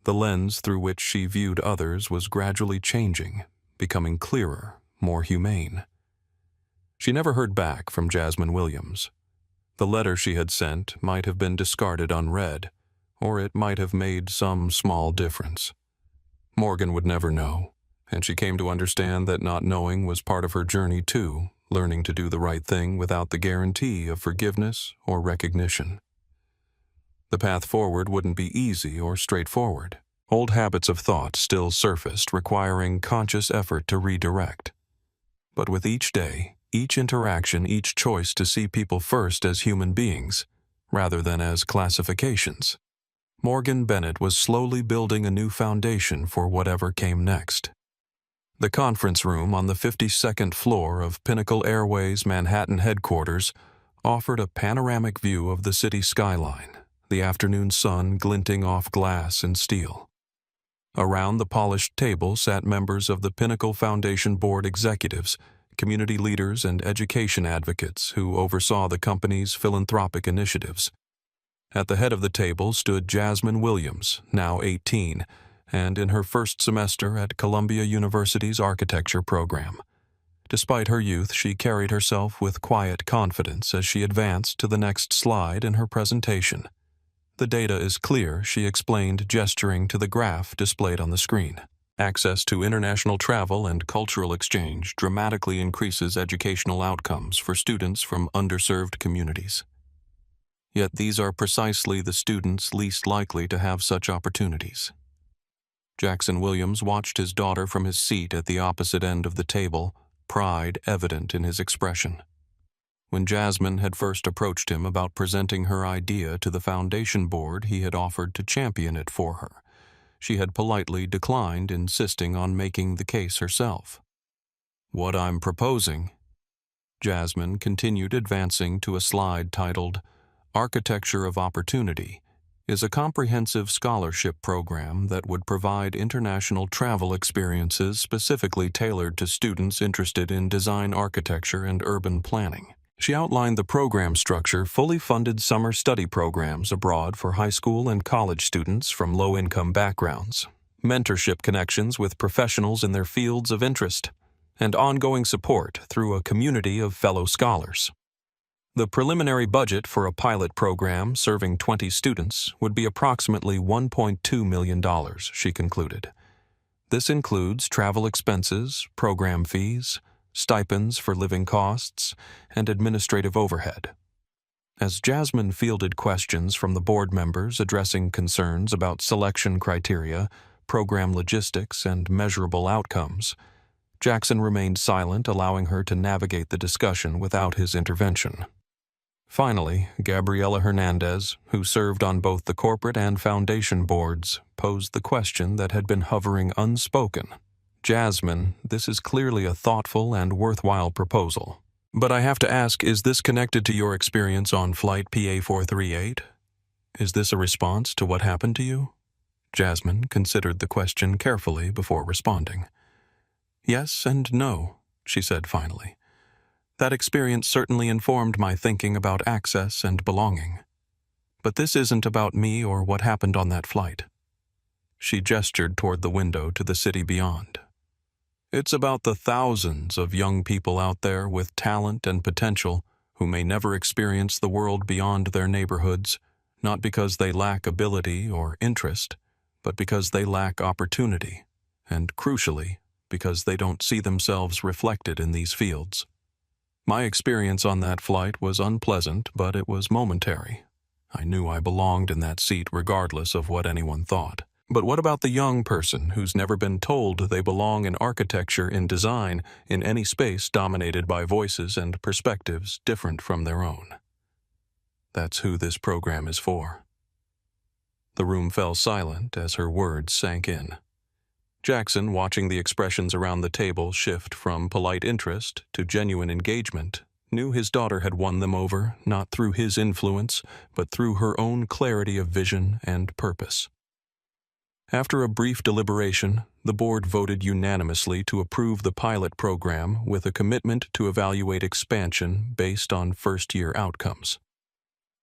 The lens through which she viewed others was gradually changing, becoming clearer, more humane. She never heard back from Jasmine Williams. The letter she had sent might have been discarded unread, or it might have made some small difference. Morgan would never know, and she came to understand that not knowing was part of her journey too, learning to do the right thing without the guarantee of forgiveness or recognition. The path forward wouldn't be easy or straightforward. Old habits of thought still surfaced, requiring conscious effort to redirect. But with each day, each interaction, each choice to see people first as human beings, rather than as classifications, Morgan Bennett was slowly building a new foundation for whatever came next. The conference room on the 52nd floor of Pinnacle Airways Manhattan headquarters offered a panoramic view of the city skyline, the afternoon sun glinting off glass and steel. Around the polished table sat members of the Pinnacle Foundation Board executives, community leaders, and education advocates who oversaw the company's philanthropic initiatives. At the head of the table stood Jasmine Williams, now 18, and in her first semester at Columbia University's architecture program. Despite her youth, she carried herself with quiet confidence as she advanced to the next slide in her presentation. "The data is clear," she explained, gesturing to the graph displayed on the screen. "Access to international travel and cultural exchange dramatically increases educational outcomes for students from underserved communities. Yet these are precisely the students least likely to have such opportunities." Jackson Williams watched his daughter from his seat at the opposite end of the table, pride evident in his expression. When Jasmine had first approached him about presenting her idea to the foundation board, he had offered to champion it for her. She had politely declined, insisting on making the case herself. "What I'm proposing," Jasmine continued, advancing to a slide titled Architecture of Opportunity, "is a comprehensive scholarship program that would provide international travel experiences specifically tailored to students interested in design architecture and urban planning." She outlined the program structure: fully funded summer study programs abroad for high school and college students from low-income backgrounds, mentorship connections with professionals in their fields of interest, and ongoing support through a community of fellow scholars. The preliminary budget for a pilot program serving 20 students would be approximately $1.2 million, she concluded. This includes travel expenses, program fees, stipends for living costs, and administrative overhead. As Jasmine fielded questions from the board members addressing concerns about selection criteria, program logistics, and measurable outcomes, Jackson remained silent, allowing her to navigate the discussion without his intervention. Finally, Gabriela Hernandez, who served on both the corporate and foundation boards, posed the question that had been hovering unspoken. "Jasmine, this is clearly a thoughtful and worthwhile proposal. But I have to ask, is this connected to your experience on Flight PA438? Is this a response to what happened to you?" Jasmine considered the question carefully before responding. "Yes and no," she said finally. "That experience certainly informed my thinking about access and belonging. But this isn't about me or what happened on that flight." She gestured toward the window to the city beyond. "It's about the thousands of young people out there with talent and potential who may never experience the world beyond their neighborhoods, not because they lack ability or interest, but because they lack opportunity, and crucially, because they don't see themselves reflected in these fields. My experience on that flight was unpleasant, but it was momentary. I knew I belonged in that seat regardless of what anyone thought. But what about the young person who's never been told they belong in architecture, in design, in any space dominated by voices and perspectives different from their own? That's who this program is for." The room fell silent as her words sank in. Jackson, watching the expressions around the table shift from polite interest to genuine engagement, knew his daughter had won them over, not through his influence, but through her own clarity of vision and purpose. After a brief deliberation, the board voted unanimously to approve the pilot program with a commitment to evaluate expansion based on first-year outcomes.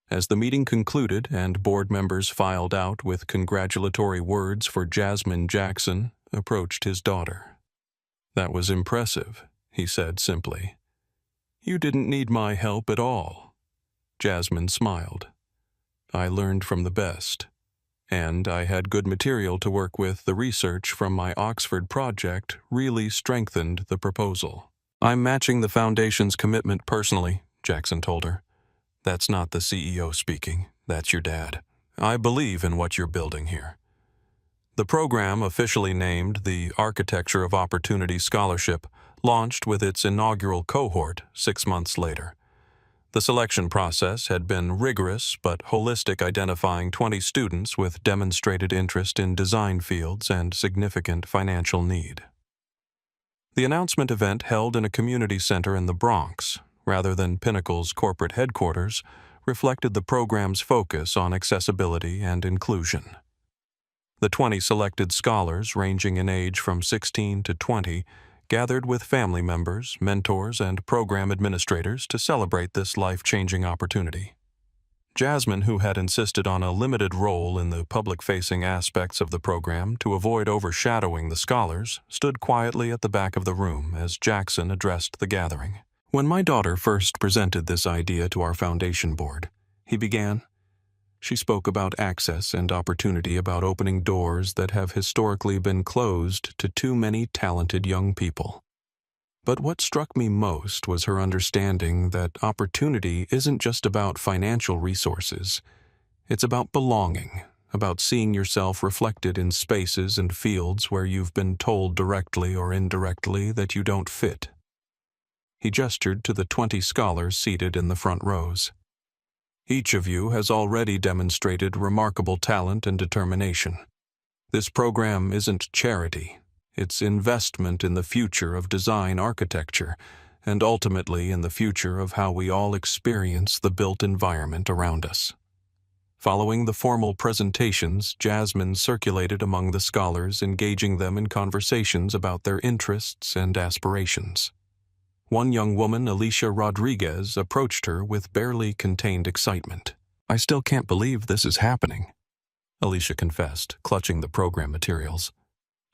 As the meeting concluded and board members filed out with congratulatory words for Jasmine, Jackson approached his daughter. "That was impressive," he said simply. "You didn't need my help at all." Jasmine smiled. "I learned from the best, and I had good material to work with. The research from my Oxford project really strengthened the proposal." "I'm matching the foundation's commitment personally," Jackson told her. "That's not the CEO speaking. That's your dad. I believe in what you're building here." The program, officially named the Architecture of Opportunity Scholarship, launched with its inaugural cohort 6 months later. The selection process had been rigorous but holistic, identifying 20 students with demonstrated interest in design fields and significant financial need. The announcement event held in a community center in the Bronx, rather than Pinnacle's corporate headquarters, reflected the program's focus on accessibility and inclusion. The 20 selected scholars, ranging in age from 16 to 20, gathered with family members, mentors, and program administrators to celebrate this life-changing opportunity. Jasmine, who had insisted on a limited role in the public-facing aspects of the program to avoid overshadowing the scholars, stood quietly at the back of the room as Jackson addressed the gathering. "When my daughter first presented this idea to our foundation board," he began, "she spoke about access and opportunity, about opening doors that have historically been closed to too many talented young people. But what struck me most was her understanding that opportunity isn't just about financial resources. It's about belonging, about seeing yourself reflected in spaces and fields where you've been told directly or indirectly that you don't fit." He gestured to the 20 scholars seated in the front rows. "Each of you has already demonstrated remarkable talent and determination. This program isn't charity. It's investment in the future of design architecture, and ultimately in the future of how we all experience the built environment around us." Following the formal presentations, Jasmine circulated among the scholars, engaging them in conversations about their interests and aspirations. One young woman, Alicia Rodriguez, approached her with barely contained excitement. "I still can't believe this is happening," Alicia confessed, clutching the program materials.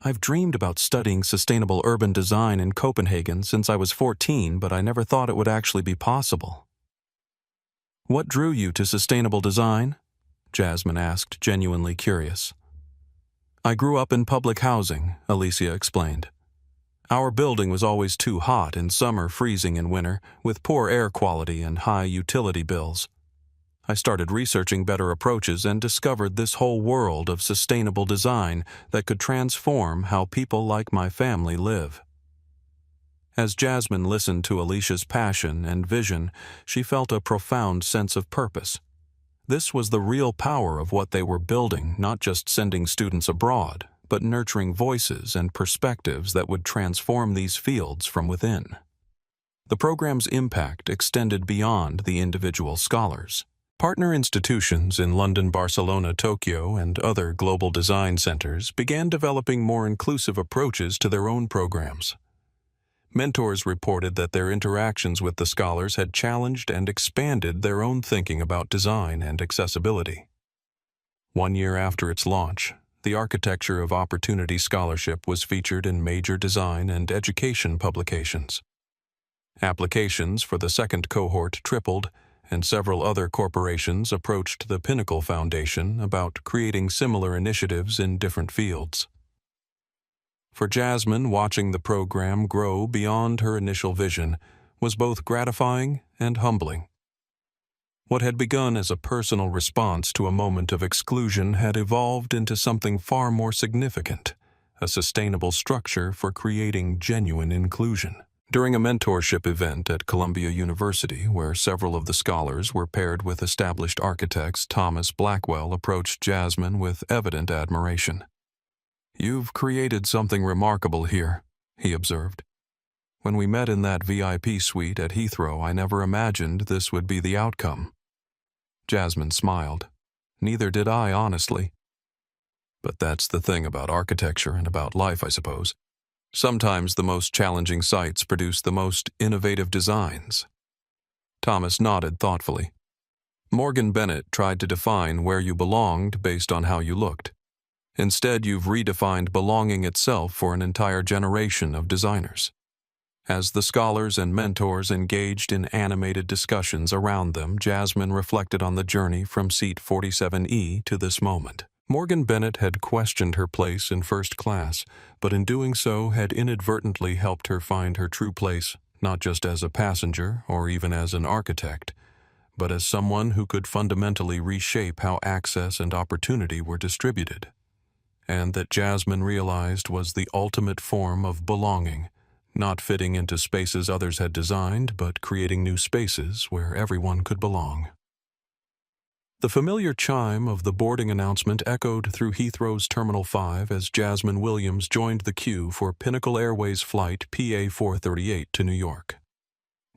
"I've dreamed about studying sustainable urban design in Copenhagen since I was 14, but I never thought it would actually be possible." "What drew you to sustainable design?" Jasmine asked, genuinely curious. "I grew up in public housing," Alicia explained. "Our building was always too hot in summer, freezing in winter, with poor air quality and high utility bills. I started researching better approaches and discovered this whole world of sustainable design that could transform how people like my family live." As Jasmine listened to Alicia's passion and vision, she felt a profound sense of purpose. This was the real power of what they were building, not just sending students abroad, but nurturing voices and perspectives that would transform these fields from within. The program's impact extended beyond the individual scholars. Partner institutions in London, Barcelona, Tokyo, and other global design centers began developing more inclusive approaches to their own programs. Mentors reported that their interactions with the scholars had challenged and expanded their own thinking about design and accessibility. 1 year after its launch, the Architecture of Opportunity Scholarship was featured in major design and education publications. Applications for the second cohort tripled, and several other corporations approached the Pinnacle Foundation about creating similar initiatives in different fields. For Jasmine, watching the program grow beyond her initial vision was both gratifying and humbling. What had begun as a personal response to a moment of exclusion had evolved into something far more significant, a sustainable structure for creating genuine inclusion. During a mentorship event at Columbia University, where several of the scholars were paired with established architects, Thomas Blackwell approached Jasmine with evident admiration. "You've created something remarkable here," he observed. "When we met in that VIP suite at Heathrow, I never imagined this would be the outcome." Jasmine smiled. "Neither did I, honestly. But that's the thing about architecture and about life, I suppose. Sometimes the most challenging sites produce the most innovative designs." Thomas nodded thoughtfully. "Morgan Bennett tried to define where you belonged based on how you looked. Instead, you've redefined belonging itself for an entire generation of designers." As the scholars and mentors engaged in animated discussions around them, Jasmine reflected on the journey from seat 47E to this moment. Morgan Bennett had questioned her place in first class, but in doing so had inadvertently helped her find her true place, not just as a passenger or even as an architect, but as someone who could fundamentally reshape how access and opportunity were distributed. And that Jasmine realized was the ultimate form of belonging, not fitting into spaces others had designed, but creating new spaces where everyone could belong. The familiar chime of the boarding announcement echoed through Heathrow's Terminal 5 as Jasmine Williams joined the queue for Pinnacle Airways flight PA 438 to New York.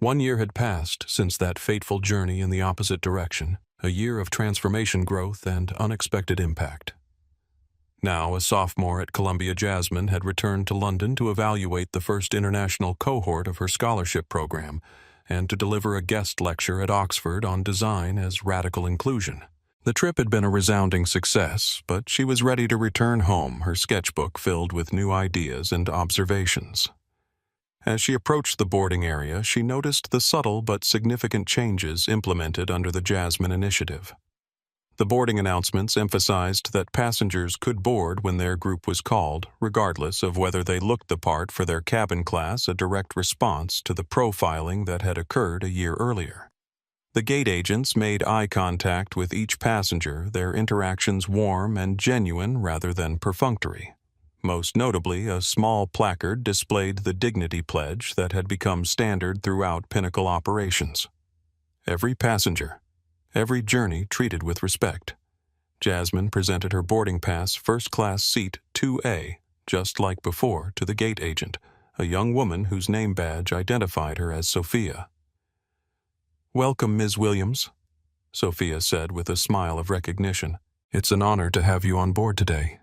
1 year had passed since that fateful journey in the opposite direction, a year of transformation, growth, and unexpected impact. Now, a sophomore at Columbia, Jasmine had returned to London to evaluate the first international cohort of her scholarship program and to deliver a guest lecture at Oxford on design as radical inclusion. The trip had been a resounding success, but she was ready to return home, her sketchbook filled with new ideas and observations. As she approached the boarding area, she noticed the subtle but significant changes implemented under the Jasmine Initiative. The boarding announcements emphasized that passengers could board when their group was called, regardless of whether they looked the part for their cabin class, a direct response to the profiling that had occurred a year earlier. The gate agents made eye contact with each passenger, their interactions warm and genuine rather than perfunctory. Most notably, a small placard displayed the dignity pledge that had become standard throughout Pinnacle operations. Every passenger, every journey treated with respect. Jasmine presented her boarding pass first-class seat 2A, just like before, to the gate agent, a young woman whose name badge identified her as Sophia. "Welcome, Ms. Williams," Sophia said with a smile of recognition. "It's an honor to have you on board today."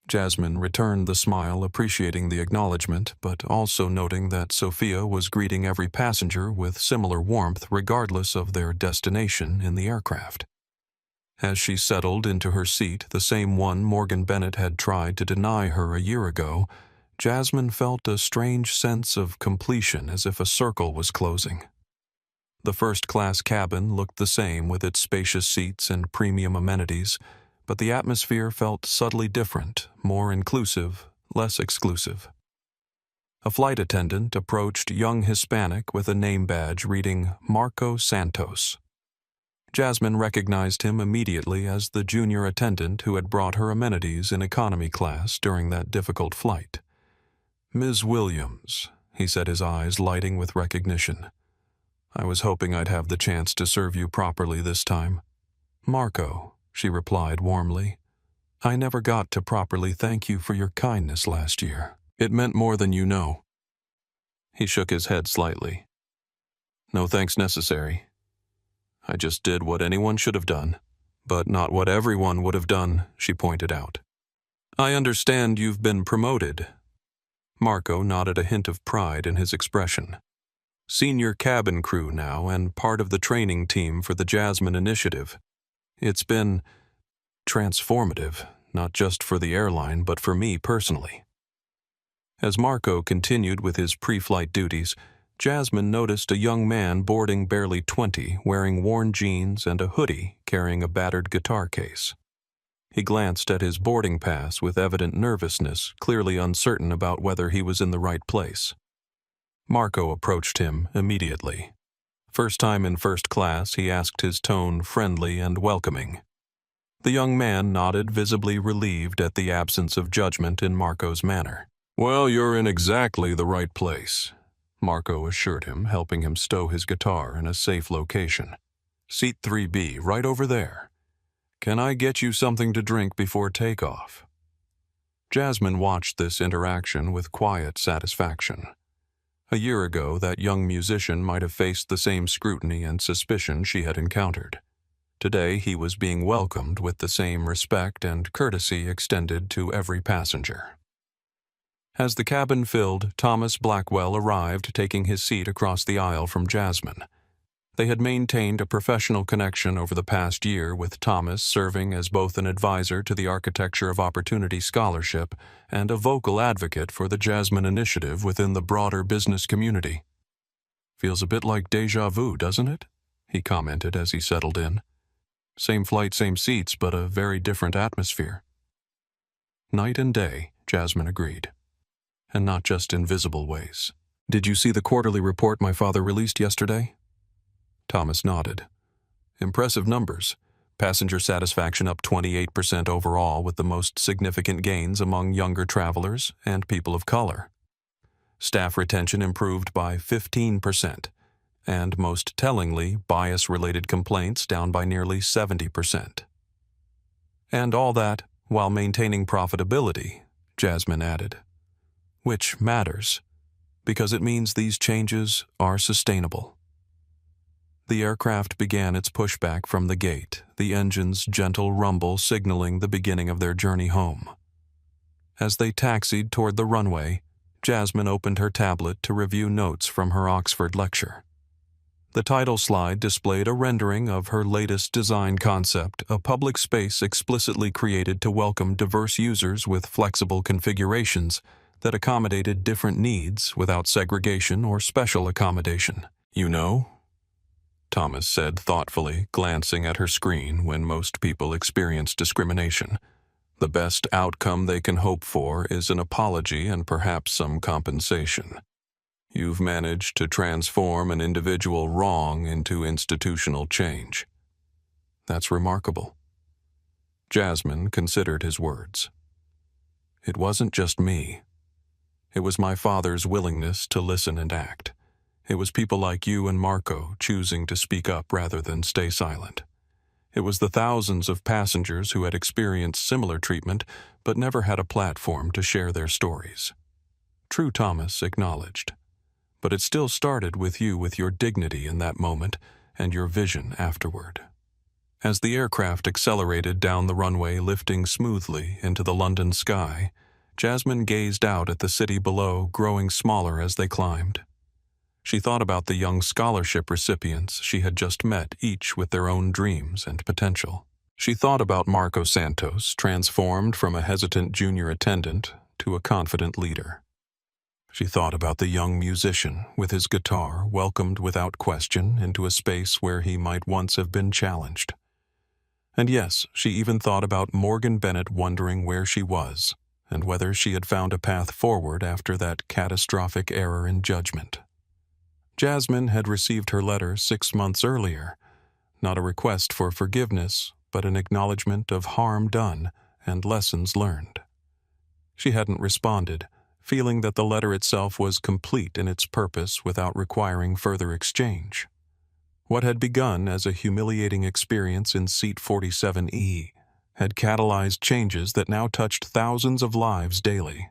Jasmine returned the smile, appreciating the acknowledgement, but also noting that Sophia was greeting every passenger with similar warmth regardless of their destination in the aircraft. As she settled into her seat, the same one Morgan Bennett had tried to deny her a year ago, Jasmine felt a strange sense of completion, as if a circle was closing. The first-class cabin looked the same with its spacious seats and premium amenities, but the atmosphere felt subtly different, more inclusive, less exclusive. A flight attendant approached young Hispanic with a name badge reading Marco Santos. Jasmine recognized him immediately as the junior attendant who had brought her amenities in economy class during that difficult flight. "Ms. Williams," he said, his eyes lighting with recognition. "I was hoping I'd have the chance to serve you properly this time." "Marco," she replied warmly. "I never got to properly thank you for your kindness last year. It meant more than you know." He shook his head slightly. "No thanks necessary. I just did what anyone should have done, but not what everyone would have done," she pointed out. "I understand you've been promoted." Marco nodded, a hint of pride in his expression. "Senior cabin crew now and part of the training team for the Jasmine Initiative. It's been transformative, not just for the airline, but for me personally." As Marco continued with his pre-flight duties, Jasmine noticed a young man boarding barely 20, wearing worn jeans and a hoodie, carrying a battered guitar case. He glanced at his boarding pass with evident nervousness, clearly uncertain about whether he was in the right place. Marco approached him immediately. First time in first class, he asked, his tone friendly and welcoming. The young man nodded, visibly relieved at the absence of judgment in Marco's manner. "Well, you're in exactly the right place," Marco assured him, helping him stow his guitar in a safe location. "Seat 3B, right over there. Can I get you something to drink before takeoff?" Jasmine watched this interaction with quiet satisfaction. A year ago, that young musician might have faced the same scrutiny and suspicion she had encountered. Today, he was being welcomed with the same respect and courtesy extended to every passenger. As the cabin filled, Thomas Blackwell arrived, taking his seat across the aisle from Jasmine. They had maintained a professional connection over the past year, with Thomas serving as both an advisor to the Architecture of Opportunity Scholarship and a vocal advocate for the Jasmine Initiative within the broader business community. "Feels a bit like déjà vu, doesn't it?" he commented as he settled in. "Same flight, same seats, but a very different atmosphere." "Night and day," Jasmine agreed. "And not just in visible ways." "Did you see the quarterly report my father released yesterday?" Thomas nodded. "Impressive numbers. Passenger satisfaction up 28% overall, with the most significant gains among younger travelers and people of color. Staff retention improved by 15%, and most tellingly, bias-related complaints down by nearly 70%. And all that while maintaining profitability, Jasmine added. Which matters, because it means these changes are sustainable. The aircraft began its pushback from the gate, the engine's gentle rumble signaling the beginning of their journey home. As they taxied toward the runway, Jasmine opened her tablet to review notes from her Oxford lecture. The title slide displayed a rendering of her latest design concept, a public space explicitly created to welcome diverse users with flexible configurations that accommodated different needs without segregation or special accommodation. You know, Thomas said thoughtfully, glancing at her screen when most people experience discrimination. The best outcome they can hope for is an apology and perhaps some compensation. You've managed to transform an individual wrong into institutional change. That's remarkable. Jasmine considered his words. It wasn't just me. It was my father's willingness to listen and act. It was people like you and Marco choosing to speak up rather than stay silent. It was the thousands of passengers who had experienced similar treatment but never had a platform to share their stories. True, Thomas acknowledged. But it still started with you, with your dignity in that moment and your vision afterward. As the aircraft accelerated down the runway, lifting smoothly into the London sky, Jasmine gazed out at the city below, growing smaller as they climbed. She thought about the young scholarship recipients she had just met, each with their own dreams and potential. She thought about Marco Santos, transformed from a hesitant junior attendant to a confident leader. She thought about the young musician with his guitar, welcomed without question into a space where he might once have been challenged. And yes, she even thought about Morgan Bennett, wondering where she was and whether she had found a path forward after that catastrophic error in judgment. Jasmine had received her letter 6 months earlier, not a request for forgiveness, but an acknowledgement of harm done and lessons learned. She hadn't responded, feeling that the letter itself was complete in its purpose without requiring further exchange. What had begun as a humiliating experience in Seat 47E had catalyzed changes that now touched thousands of lives daily.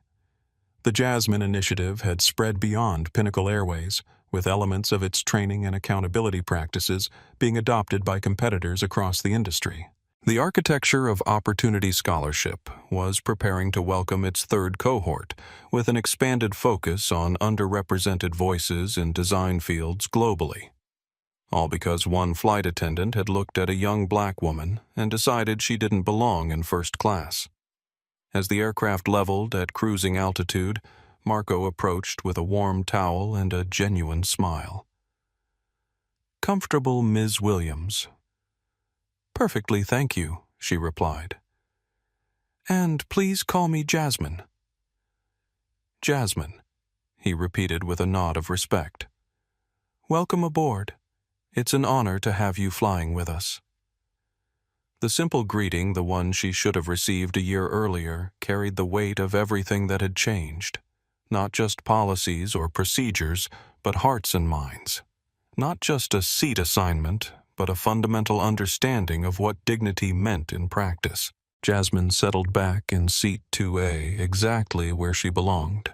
The Jasmine Initiative had spread beyond Pinnacle Airways, with elements of its training and accountability practices being adopted by competitors across the industry. The architecture of Opportunity Scholarship was preparing to welcome its third cohort, with an expanded focus on underrepresented voices in design fields globally. All because one flight attendant had looked at a young black woman and decided she didn't belong in first class. As the aircraft leveled at cruising altitude, Marco approached with a warm towel and a genuine smile. "Comfortable, Ms. Williams?" "Perfectly, thank you," she replied. "And please call me Jasmine." "Jasmine," he repeated with a nod of respect. "Welcome aboard. It's an honor to have you flying with us." The simple greeting, the one she should have received a year earlier, carried the weight of everything that had changed. Not just policies or procedures, but hearts and minds. Not just a seat assignment, but a fundamental understanding of what dignity meant in practice. Jasmine settled back in Seat 2A, exactly where she belonged.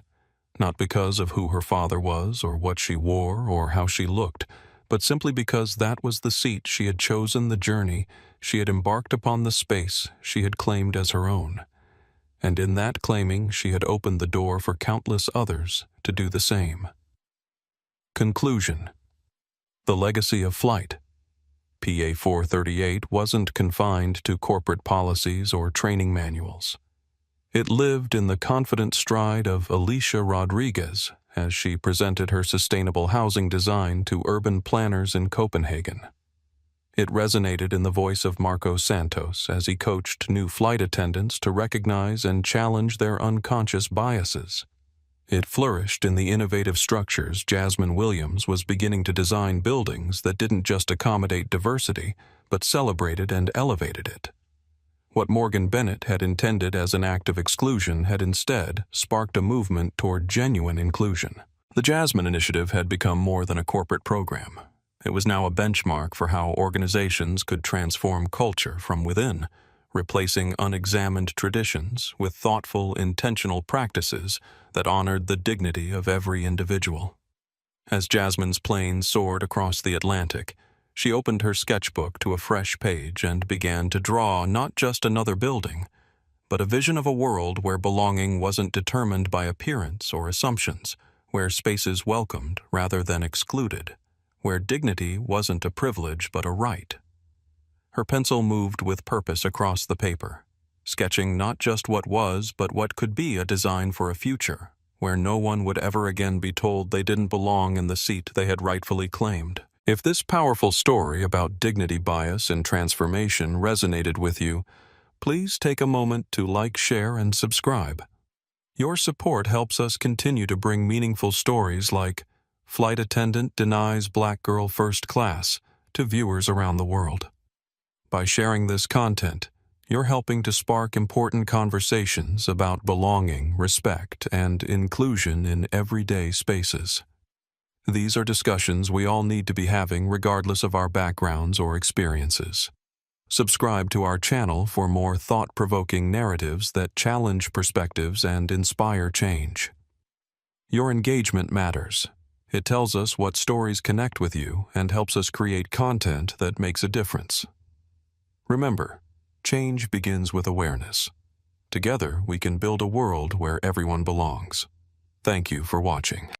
Not because of who her father was, or what she wore, or how she looked, but simply because that was the seat she had chosen, the journey she had embarked upon, the space she had claimed as her own. And in that claiming, she had opened the door for countless others to do the same. Conclusion. The legacy of flight. PA 438 wasn't confined to corporate policies or training manuals. It lived in the confident stride of Alicia Rodriguez as she presented her sustainable housing design to urban planners in Copenhagen. It resonated in the voice of Marco Santos as he coached new flight attendants to recognize and challenge their unconscious biases. It flourished in the innovative structures Jasmine Williams was beginning to design, buildings that didn't just accommodate diversity, but celebrated and elevated it. What Morgan Bennett had intended as an act of exclusion had instead sparked a movement toward genuine inclusion. The Jasmine Initiative had become more than a corporate program. It was now a benchmark for how organizations could transform culture from within, replacing unexamined traditions with thoughtful, intentional practices that honored the dignity of every individual. As Jasmine's plane soared across the Atlantic, she opened her sketchbook to a fresh page and began to draw not just another building, but a vision of a world where belonging wasn't determined by appearance or assumptions, where spaces welcomed rather than excluded, where dignity wasn't a privilege but a right. Her pencil moved with purpose across the paper, sketching not just what was but what could be a design for a future, where no one would ever again be told they didn't belong in the seat they had rightfully claimed. If this powerful story about dignity bias and transformation resonated with you, please take a moment to like, share, and subscribe. Your support helps us continue to bring meaningful stories like Flight Attendant Denies Black Girl First Class to viewers around the world. By sharing this content, you're helping to spark important conversations about belonging, respect, and inclusion in everyday spaces. These are discussions we all need to be having regardless of our backgrounds or experiences. Subscribe to our channel for more thought-provoking narratives that challenge perspectives and inspire change. Your engagement matters. It tells us what stories connect with you and helps us create content that makes a difference. Remember, change begins with awareness. Together, we can build a world where everyone belongs. Thank you for watching.